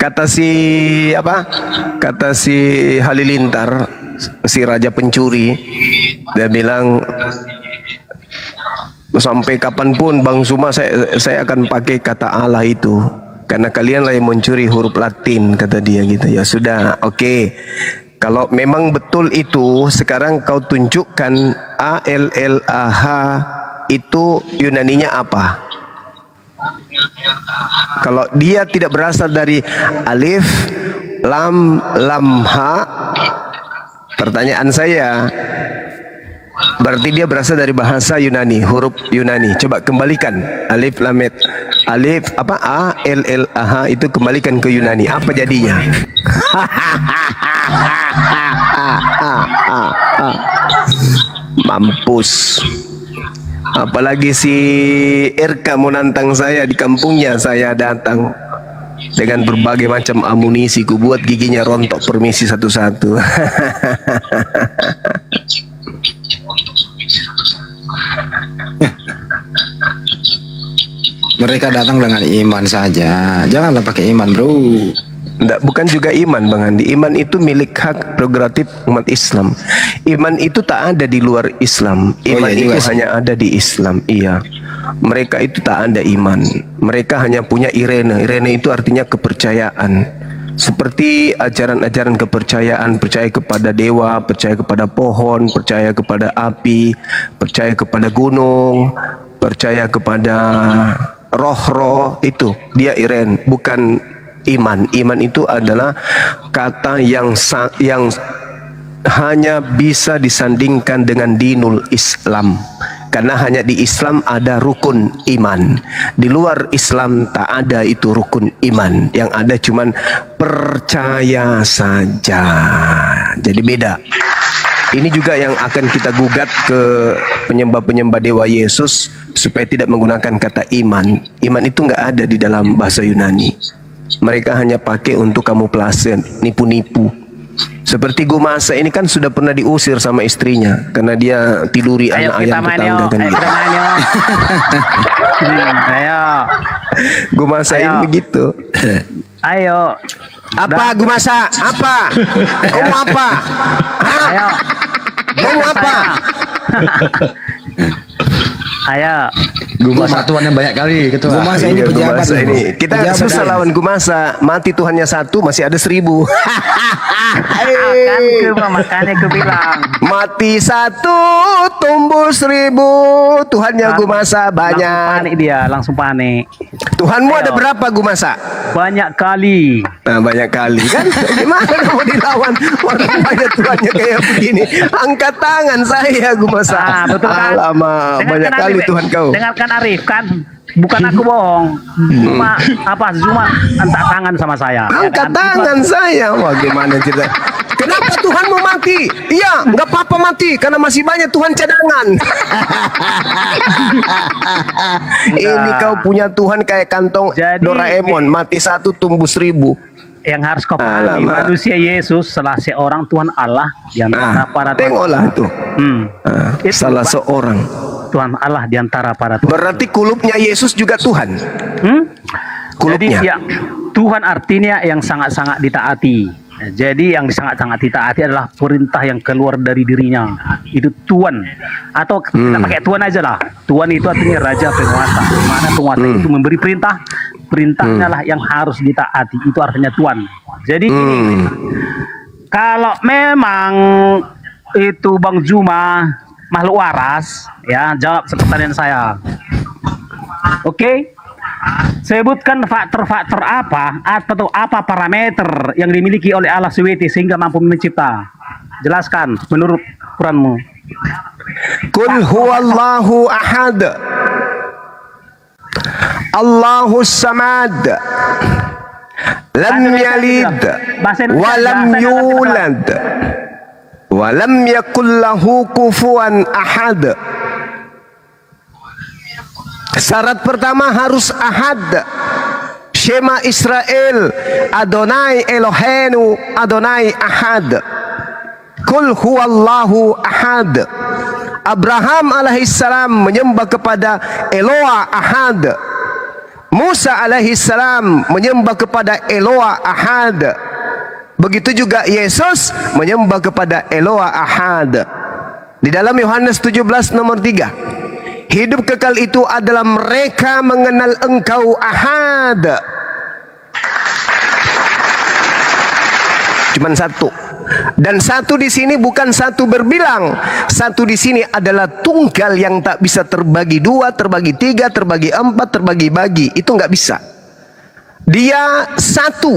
Kata si Halilintar, si raja pencuri, dia bilang sampai kapanpun Bang Suma saya akan pakai kata Allah itu karena kalian lah yang mencuri huruf Latin, kata dia gitu. Ya sudah, oke. Kalau memang betul itu, sekarang kau tunjukkan ALLAH itu Yunaninya apa? Kalau dia tidak berasal dari alif, lam, ha, pertanyaan saya, berarti dia berasal dari bahasa Yunani, huruf Yunani. Coba kembalikan alif, lam, alif apa a, l, h itu kembalikan ke Yunani. Apa jadinya? Mampus. Apalagi si RK mau nantang saya di kampungnya, saya datang dengan berbagai macam amunisi, ku buat giginya rontok permisi satu-satu. Mereka datang dengan iman saja. Janganlah pakai iman, bro. bukan juga iman Bang Andi. Iman itu milik hak prerogatif umat Islam. Iman itu tak ada di luar Islam. Iman itu hanya ada di Islam. Iya. Mereka itu tak ada iman. Mereka hanya punya irene. Irene itu artinya kepercayaan. Seperti ajaran-ajaran kepercayaan, percaya kepada dewa, percaya kepada pohon, percaya kepada api, percaya kepada gunung, percaya kepada roh-roh, itu dia iren, bukan iman. Iman itu adalah kata yang hanya bisa disandingkan dengan dinul Islam. Karena hanya di Islam ada rukun iman. Di luar Islam tak ada itu rukun iman. Yang ada cuman percaya saja. Jadi beda. Ini juga yang akan kita gugat ke penyembah-penyembah dewa Yesus supaya tidak menggunakan kata iman. Iman itu nggak ada di dalam bahasa Yunani. Mereka hanya pakai untuk kamuflase, nipu-nipu. Seperti Gumasa ini kan sudah pernah diusir sama istrinya karena dia tiduri anak ayam tetangga kan gitu. Ayo. Gumasa ini begitu. Ayo. Apa Gumasa? Apa? Kau mau apa? Hah? Ayo. Kau mau apa? Ayo. Gumasa Tuhan yang banyak kali ketua. Gumasa ini Iya, pejabat Gumasa ini. Kita Pejabat susah ini. lawan Gumasa. Mati Tuhannya satu, masih ada 1000. Kan makanya aku bilang. Mati satu, tumbuh 1000. Tuhannya Gumasa Langsung banyak. panik dia, langsung panik. Tuhanmu Ayo. ada berapa Gumasa? Banyak kali. Nah, banyak kali kan? Gimana mau dilawan orang banyak Tuhannya kayak begini? Angkat tangan saya Gumasa. Ah, betul kan? Alamak, banyak Dengarkan, kali Arif. Tuhan kau. Dengarkan Arif kan, bukan aku bohong. Cuma angkat tangan sama saya. Ya Angkat kan? tangan saya. Wah, gimana cerita? Kenapa Tuhanmu mati? Iya, nggak apa-apa mati karena masih banyak Tuhan cadangan. Ini kau punya Tuhan kayak kantong Jadi- Doraemon, mati satu tumbuh 1000. Yang harus kau pahami, Alamak. manusia Yesus salah seorang Tuhan Allah di antara para Tengoklah itu. Itu, Salah Pak. seorang. Tuhan Allah di antara para Tuhan. Berarti kulupnya Yesus juga Tuhan. Jadi Kulupnya. ya, Tuhan artinya yang sangat-sangat ditaati. Jadi yang sangat-sangat ditaati adalah perintah yang keluar dari dirinya. Itu Tuhan. Atau kita pakai Tuhan aja lah. Tuhan itu artinya raja penguasa. Di mana penguasa itu memberi perintah, perintahnya lah yang harus ditaati. Itu artinya Tuhan. Jadi gini, kalau memang itu Bang Juma makhluk waras, ya jawab pertanyaan saya. Oke? Sebutkan faktor-faktor apa atau apa parameter yang dimiliki oleh Allah SWT sehingga mampu mencipta. Jelaskan menurut Quranmu. Kul huwallahu ahad. Allahus samad. Lam yalid wa lam yulad wa lam yakul lahu kufuwan ahad. Syarat pertama harus ahad. Shema Israel, Adonai Elohenu, Adonai ahad. Kul huwallahu ahad. Abraham alaihissalam menyembah kepada Eloa ahad. Musa alaihissalam menyembah kepada Eloa ahad. Begitu juga Yesus menyembah kepada Eloa ahad. Di dalam Yohanes 17 nomor 3. Hidup kekal itu adalah mereka mengenal Engkau ahad. Cuman satu. Dan satu di sini bukan satu berbilang. Satu di sini adalah tunggal yang tak bisa terbagi dua, terbagi tiga, terbagi empat, terbagi-bagi. Itu nggak bisa. Dia satu.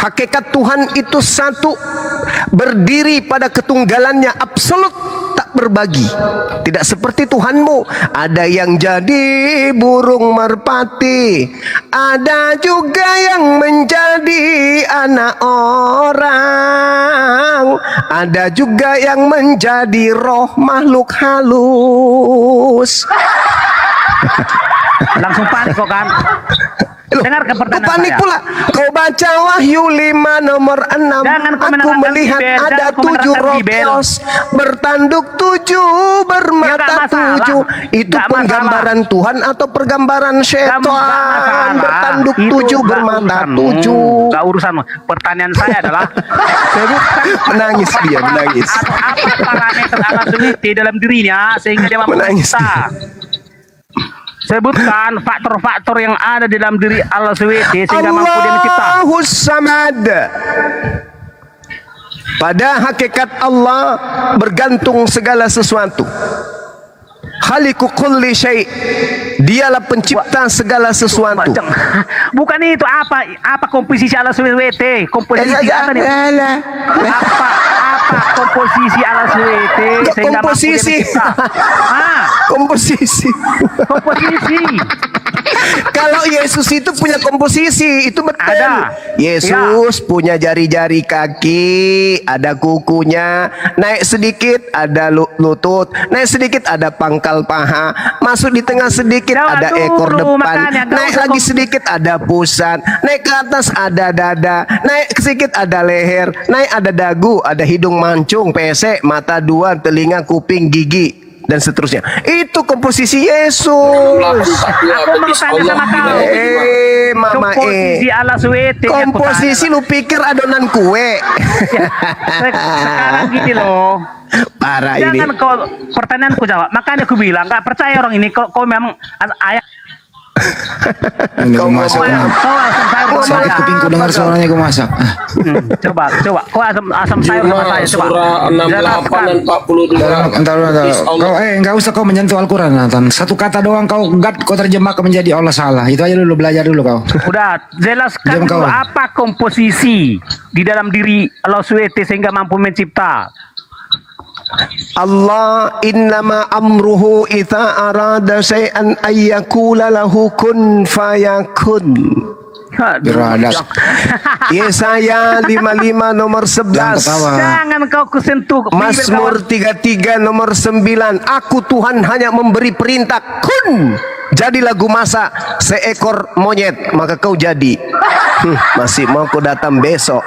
Hakikat Tuhan itu satu. Berdiri pada ketunggalannya absolut, tak berbagi. Tidak seperti Tuhanmu. Ada yang jadi burung merpati, ada juga yang menjadi anak orang, ada juga yang menjadi roh makhluk halus. Langsung panik kok kan? Dengarkan Kau pertanyaan panik saya. pula. Kau baca Wahyu 5 nomor 6. Jangan kau Aku menerangkan melihat Bibel, ada jangan kau 7 menerangkan roh Bibel. Theos, bertanduk 7, Ya, bermata nggak masalah. 7. Itu Nggak penggambaran Tuhan atau pergambaran Nggak setan? masalah. Bertanduk Itu 7, nggak bermata urusanmu. 7. Nggak urusanmu. Pertanyaan saya adalah sebutkan Menangis dia, menangis. apa parameter Allah SWT dalam dirinya sehingga dia mampu Menangis mencipta. Sebutkan faktor-faktor yang ada di dalam diri Allah SWT sehingga mampu dia mencipta. Allahus Samad. Pada hakikat Allah bergantung segala sesuatu. Khaliqu kulli syai'. Dialah pencipta segala sesuatu. Bukan itu apa komposisi Allah SWT? Komposisi apa nih? Apa komposisi Allah SWT sehingga mampu dia Komposisi. mencipta? Komposisi. Komposisi. Kalau Yesus itu punya komposisi, itu betul. Ada. Yesus punya jari-jari kaki, ada kukunya, naik sedikit ada lutut, naik sedikit ada pangkal paha, masuk di tengah sedikit Jawab ada dulu, ekor depan, makanya nggak naik usah lagi sedikit ada pusat, naik ke atas ada dada, naik sedikit ada leher, naik ada dagu, ada hidung mancung, pesek, mata 2, telinga, kuping, gigi, dan seterusnya. Itu komposisi Yesus. Aku mau tanya sama kau. Mama Komposisi Allah SWT. komposisi lu pikir adonan kue? Sekarang gini loh. Parah ini. Jangan kau pertanyaanku jawab. Makanya aku bilang nggak percaya orang ini. Kau memang ayat. Ini gue masak. Kau asam sayur rumah Sakit saya. kupingku dengar suaranya gue masak. Coba. Kau asam sayur rumah saya. Coba. Surah 68 dan 42. Entar. Kau enggak usah kau menyentuh Al-Qur'an, Nathan. Satu kata doang kau terjemahkan menjadi Allah salah. Itu aja dulu, belajar dulu kau. Udah, jelaskan Diam, dulu kawan. apa komposisi di dalam diri Allah SWT sehingga mampu mencipta. Allah innama amruhu idza arada syai'an ayyakula lahu kun fayakun. Beradas. Yesaya 55 nomor 11. Jangan ketawa. Jangan kau kesentuh Mazmur 33 nomor 9. Aku Tuhan hanya memberi perintah, kun, jadilah gumasa seekor monyet, maka kau jadi. Masih mau kau datang besok.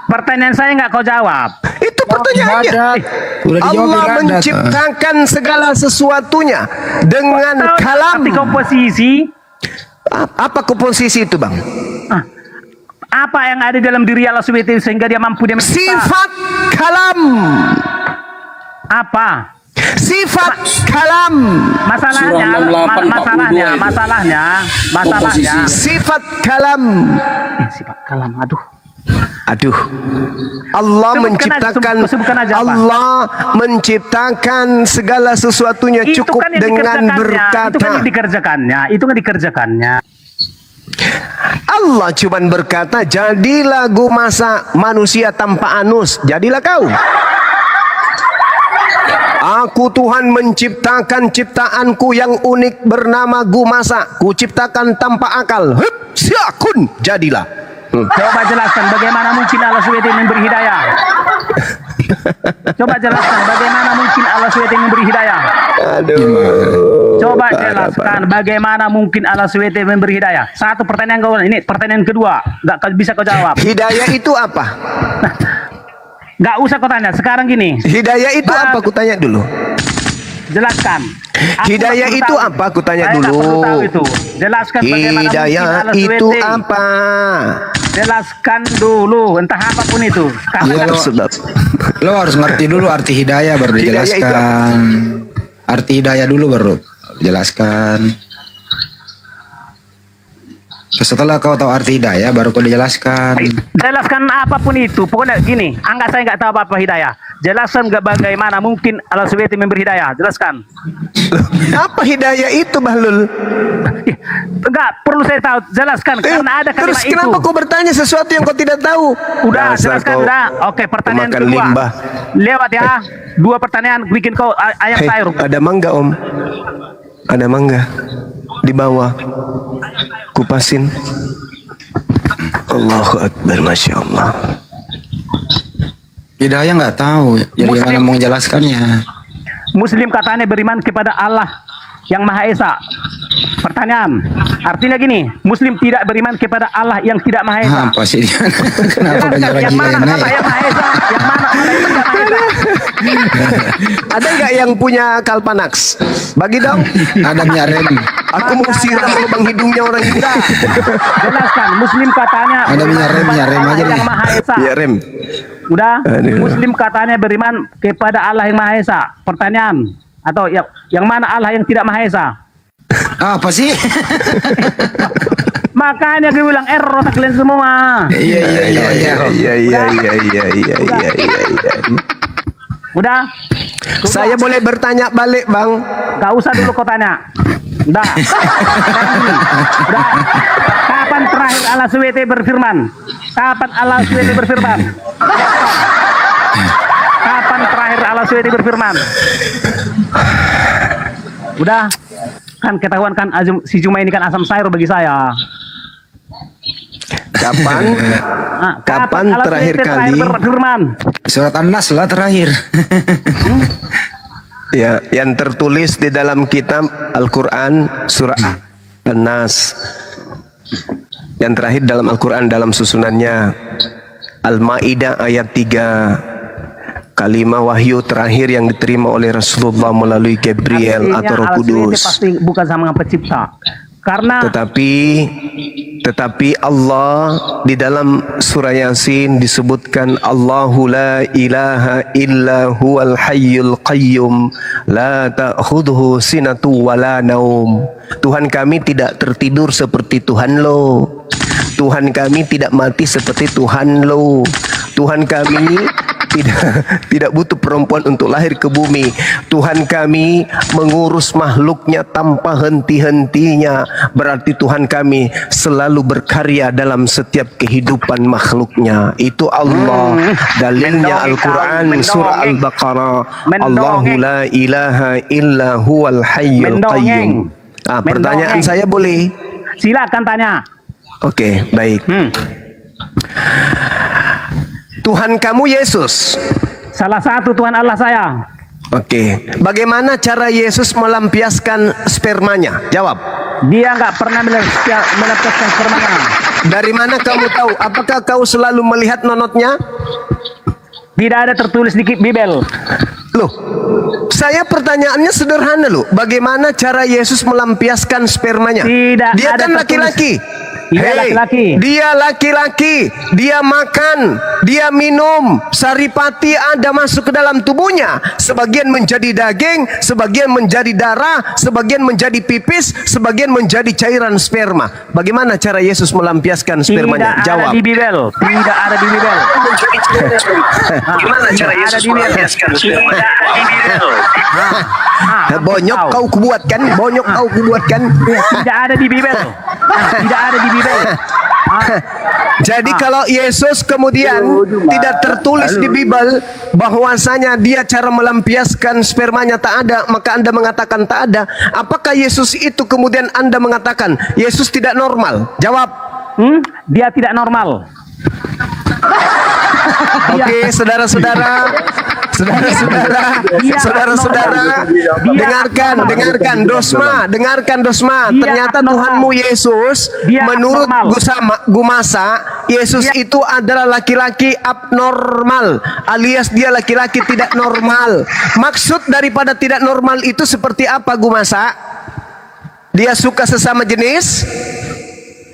Pertanyaan saya nggak kau jawab. Itu pertanyaannya. Udah dijawab Allah beradat. menciptakan segala sesuatunya dengan kalam. Arti komposisi. Apa komposisi itu, Bang? Apa yang ada dalam diri Allah SWT sehingga dia mampu dia mencipta? Sifat kalam. Apa? Sifat kalam. Masalahnya. Sifat kalam. Sifat kalam. Aduh. Allah menciptakan segala sesuatunya cukup dengan berkata. Itu kan dikerjakannya. Allah cuman berkata, jadilah gumasa manusia tanpa anus, jadilah kau. Aku Tuhan menciptakan ciptaanku yang unik bernama gumasa. Ku ciptakan tanpa akal. Hup, siakun, jadilah. Coba jelaskan bagaimana mungkin Allah SWT memberi hidayah. Coba jelaskan bagaimana mungkin Allah SWT memberi hidayah. Coba jelaskan bagaimana mungkin Allah SWT memberi hidayah. Satu pertanyaan kau ini, pertanyaan kedua nggak bisa kau jawab. Hidayah itu apa? Nggak usah kau tanya. Sekarang gini. Hidayah itu apa? Aku tanya dulu. Jelaskan. Hidayah itu apa? Aku tanya dulu. Saya nggak perlu tahu itu. Jelaskan bagaimana hidayah mungkin Allah itu SWT. apa? Jelaskan dulu, entah apapun itu. Iya, lo harus ngerti dulu arti hidayah baru Hidayah itu dijelaskan. Arti hidayah dulu baru jelaskan. Setelah kau tahu arti hidayah baru kau dijelaskan. Jelaskan apapun itu. Pokoknya gini, anggap saya nggak tahu apa-apa hidayah. Jelaskan bagaimana mungkin Allah SWT memberi hidayah. Jelaskan. Apa hidayah itu, Bahlul? Enggak perlu saya tahu. Jelaskan karena ada kalimat Terus itu. kenapa kau bertanya sesuatu yang kau tidak tahu? Udah, Dasar jelaskan kau udah. Oke, pertanyaan pemakan kedua. limbah. Lewat ya. Dua pertanyaan bikin kau ayam Hei, sayur. ada mangga, Om. Ada mangga di bawah. Kupasin. Allahu Akbar, Masya Allah. Hidayah nggak tahu. Jadi mana mau menjelaskannya? Muslim katanya beriman kepada Allah yang Maha Esa. Pertanyaan, artinya gini, Muslim tidak beriman kepada Allah yang tidak Maha Esa. Apa sih dia? Kenapa Jelaskan, banyak yang mana yang Allah naik? yang Maha Esa, yang mana Allah yang tidak Maha Esa. Ada nggak yang punya Kalpanax? Bagi dong. Ada minyak rem. Aku mau siram lubang hidungnya orang kita. Jelaskan, Muslim katanya Ada minyak rem kepada aja Allah nih. yang Maha Esa. Ya rem. Udah, Aduh. Muslim katanya beriman kepada Allah yang Maha Esa. Pertanyaan, atau yang mana Allah yang tidak Maha Esa? Apa sih? Makanya gue bilang error kalian semua. Iya. Udah? Saya boleh bertanya balik, Bang? Gak usah dulu kau tanya. Udah. Udah. Kapan terakhir Allah SWT berfirman? Kapan Allah SWT berfirman? Kapan terakhir Allah SWT berfirman? Udah. Kan ketahuan kan si Juma ini kan asam sayur bagi saya. Kapan? Kapan Allah terakhir SWT kali? berfirman? Surat An-Nas lah terakhir. Ya, yang tertulis di dalam kitab Al-Quran surah An-Nas. Yang terakhir dalam Al-Quran dalam susunannya Al-Ma'idah ayat 3. Kalimah wahyu terakhir yang diterima oleh Rasulullah melalui Gabriel atau Roh Kudus. Pasti bukan sama pencipta. Karena tetapi Allah di dalam surah Yasin disebutkan Allahu la ilaha illa huwal hayyul qayyum la ta'khudhuhu sinatu wala naum. Tuhan kami tidak tertidur seperti Tuhan lo. Tuhan kami tidak mati seperti Tuhan lo. Tuhan kami tidak butuh perempuan untuk lahir ke bumi. Tuhan kami mengurus makhluknya tanpa henti-hentinya. Berarti Tuhan kami selalu berkarya dalam setiap kehidupan makhluknya. Itu Allah. Dalilnya Al-Quran surah Al-Baqarah. Allahu la ilaha illa huwal hayyul qayyum. Pertanyaan saya boleh? Silakan tanya. Oke, baik. Tuhan kamu Yesus. Salah satu Tuhan Allah saya. Oke. Bagaimana cara Yesus melampiaskan spermanya? Jawab. Dia nggak pernah melampiaskan spermanya. Dari mana kamu tahu? Apakah kau selalu melihat nonotnya? Tidak ada tertulis di Bibel. Loh, saya pertanyaannya sederhana loh. Bagaimana cara Yesus melampiaskan spermanya? Tidak Dia ada kan laki-laki. Dia laki-laki. Dia laki-laki. Dia makan, dia minum. Saripati ada masuk ke dalam tubuhnya. Sebagian menjadi daging, sebagian menjadi darah, sebagian menjadi pipis, sebagian menjadi cairan sperma. Bagaimana cara Yesus melampiaskan spermanya? Tidak Jawab. ada di Bibel. Tidak ada di Bibel. Gimana cara Yesus melampiaskan spermanya? Bonyok kau kubuatkan, bonyok kau kubuatkan. Tidak ada di Bibel. Tidak ada di Bibel. Jadi kalau Yesus kemudian tidak tertulis di Bibel bahwasanya dia cara melampiaskan spermanya tak ada, maka Anda mengatakan tak ada. Apakah Yesus itu kemudian Anda mengatakan Yesus tidak normal? Jawab. Dia tidak normal. Oke, saudara-saudara, dengarkan Dosma. Ternyata Tuhanmu Yesus, menurut Gumasa, Yesus itu adalah laki-laki abnormal, alias dia laki-laki tidak normal. Maksud daripada tidak normal itu seperti apa, Gumasa? Dia suka sesama jenis?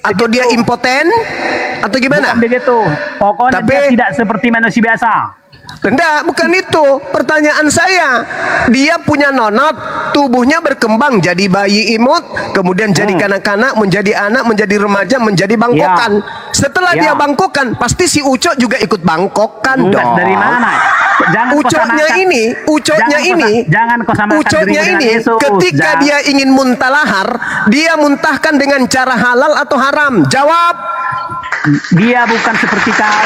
Atau dia impoten? Atau gimana? Bukan begitu. Pokoknya dia tidak seperti manusia biasa. Enggak, bukan itu. Pertanyaan saya, dia punya nonot, tubuhnya berkembang jadi bayi imut, kemudian jadi kanak-kanak, menjadi anak, menjadi remaja, menjadi bangkokan. Setelah dia bangkokan, pasti si Ucok juga ikut bangkokan dong. Dari mana? Ucoknya ini, ketika dia ingin muntalahar, dia muntahkan dengan cara halal atau haram? Jawab. Dia bukan seperti kau.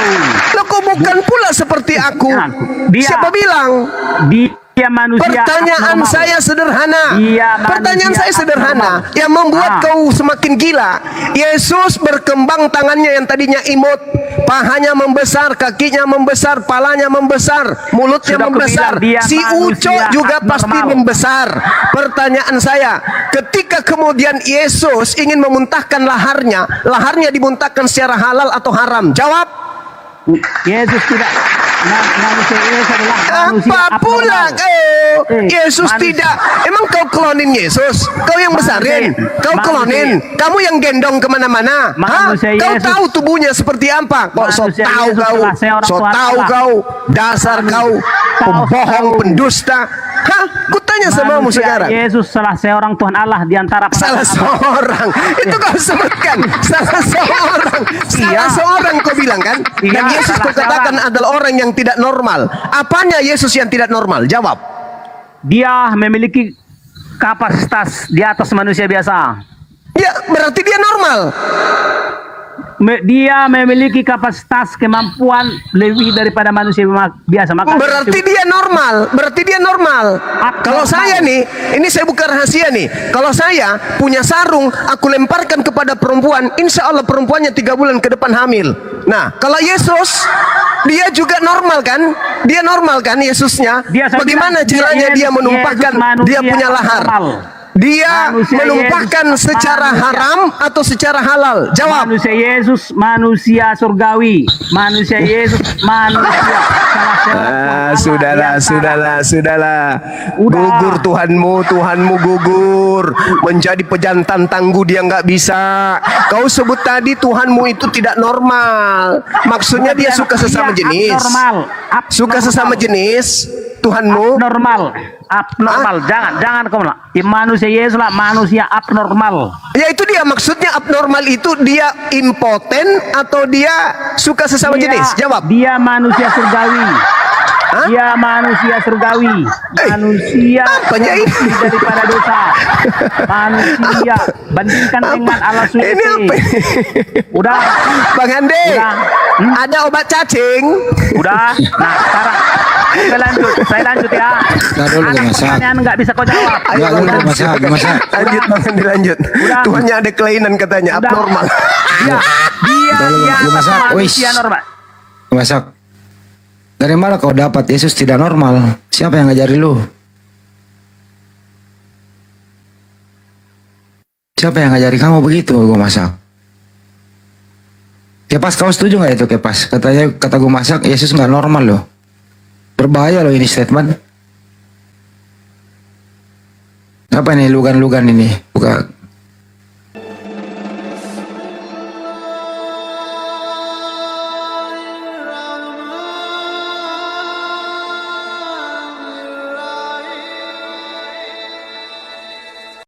Loh, kok bukan pula seperti aku? Siapa bilang? Dia manusia. Pertanyaan saya sederhana. Pertanyaan saya sederhana. Yang membuat kau semakin gila. Yesus berkembang tangannya yang tadinya imut. Pahanya membesar, kakinya membesar, palanya membesar, mulutnya Sudah membesar. kubilang dia Si Uco manusia juga pasti abnormal. membesar. Pertanyaan saya, ketika kemudian Yesus ingin memuntahkan laharnya, laharnya dimuntahkan secara halal atau haram? Jawab. Yesus tidak. Manusia Yesus adalah manusia Apa pula abnormal. kau? Yesus manusia- tidak. Emang kau klonin Yesus? Kau yang besarin. Kau klonin. Kamu yang gendong kemana-mana. Hah? Manusia Kau Yesus- tahu tubuhnya seperti apa? Kok so Manusia tahu Yesus kau? telah seorang So Tuhan tahu Allah. kau? Dasar kau pembohong, pendusta. Hah? Kutanya samamu Manusia sekarang. Yesus salah seorang Tuhan Allah di antara para Salah sahabat. seorang. Itu kau sebutkan. Salah seorang. Salah Iya. seorang kau bilang kan? Dan Iya, Yesus salah kau katakan seorang. adalah orang yang tidak normal. Apanya Yesus yang tidak normal? Jawab. Dia memiliki kapasitas di atas manusia biasa. Ya, berarti dia normal. Dia memiliki kapasitas kemampuan lebih daripada manusia biasa. Maka Berarti dia normal. Berarti dia normal. Kalau saya nih, ini saya buka rahasia nih. Kalau saya punya sarung, aku lemparkan kepada perempuan, insya Allah perempuannya 3 bulan ke depan hamil. Nah, kalau Yesus, dia juga normal kan? Dia normal kan Yesusnya? Dia, saya Bagaimana bilang, caranya Yesus- dia menumpahkan? Yesus manusia Dia punya lahar. normal. Dia Manusia menumpahkan Yesus, secara manusia. haram atau secara halal? Jawab. Manusia Yesus, manusia surgawi. Manusia Yesus, manusia. Salah seorang Tuhan Allah di antara- Sudahlah. Udah. Gugur Tuhanmu gugur. Menjadi pejantan tangguh dia nggak bisa. Kau sebut tadi Tuhanmu itu tidak normal. Maksudnya dia suka sesama jenis. Abnormal. Suka sesama jenis. Tuhanmu. Abnormal. Jangan kau bilang. Manusia Yesus lah manusia abnormal. Ya itu dia maksudnya abnormal itu dia impoten atau dia suka sesama jenis? Jawab. Dia manusia surgawi. Dia manusia surgawi. Manusia apanya ini? bersih daripada dosa. Manusia bandingkan dengan Allah suci. Ini apa ini? Udah. Bang Ande, Udah. ada obat cacing. Udah. Nah sekarang saya lanjut ya. Nggak dulu, Anak Mas. pertanyaan nggak bisa kau jawab. Enggak dulu, Mas. Lanjut Bang Ande, lanjut. Udah. Tuhannya ada kelainan katanya, Udah. abnormal. Dia Udah, lu masak. manusia Wis. normal. Masak. Dari mana kau dapat Yesus tidak normal? Siapa yang ngajari lu? Siapa yang ngajari kamu begitu? Gue masak. Kepas, kau setuju nggak itu Kepas? Kata gue masak, Yesus nggak normal loh. Berbahaya loh ini statement. Apa ini lugan-lugan ini? Buka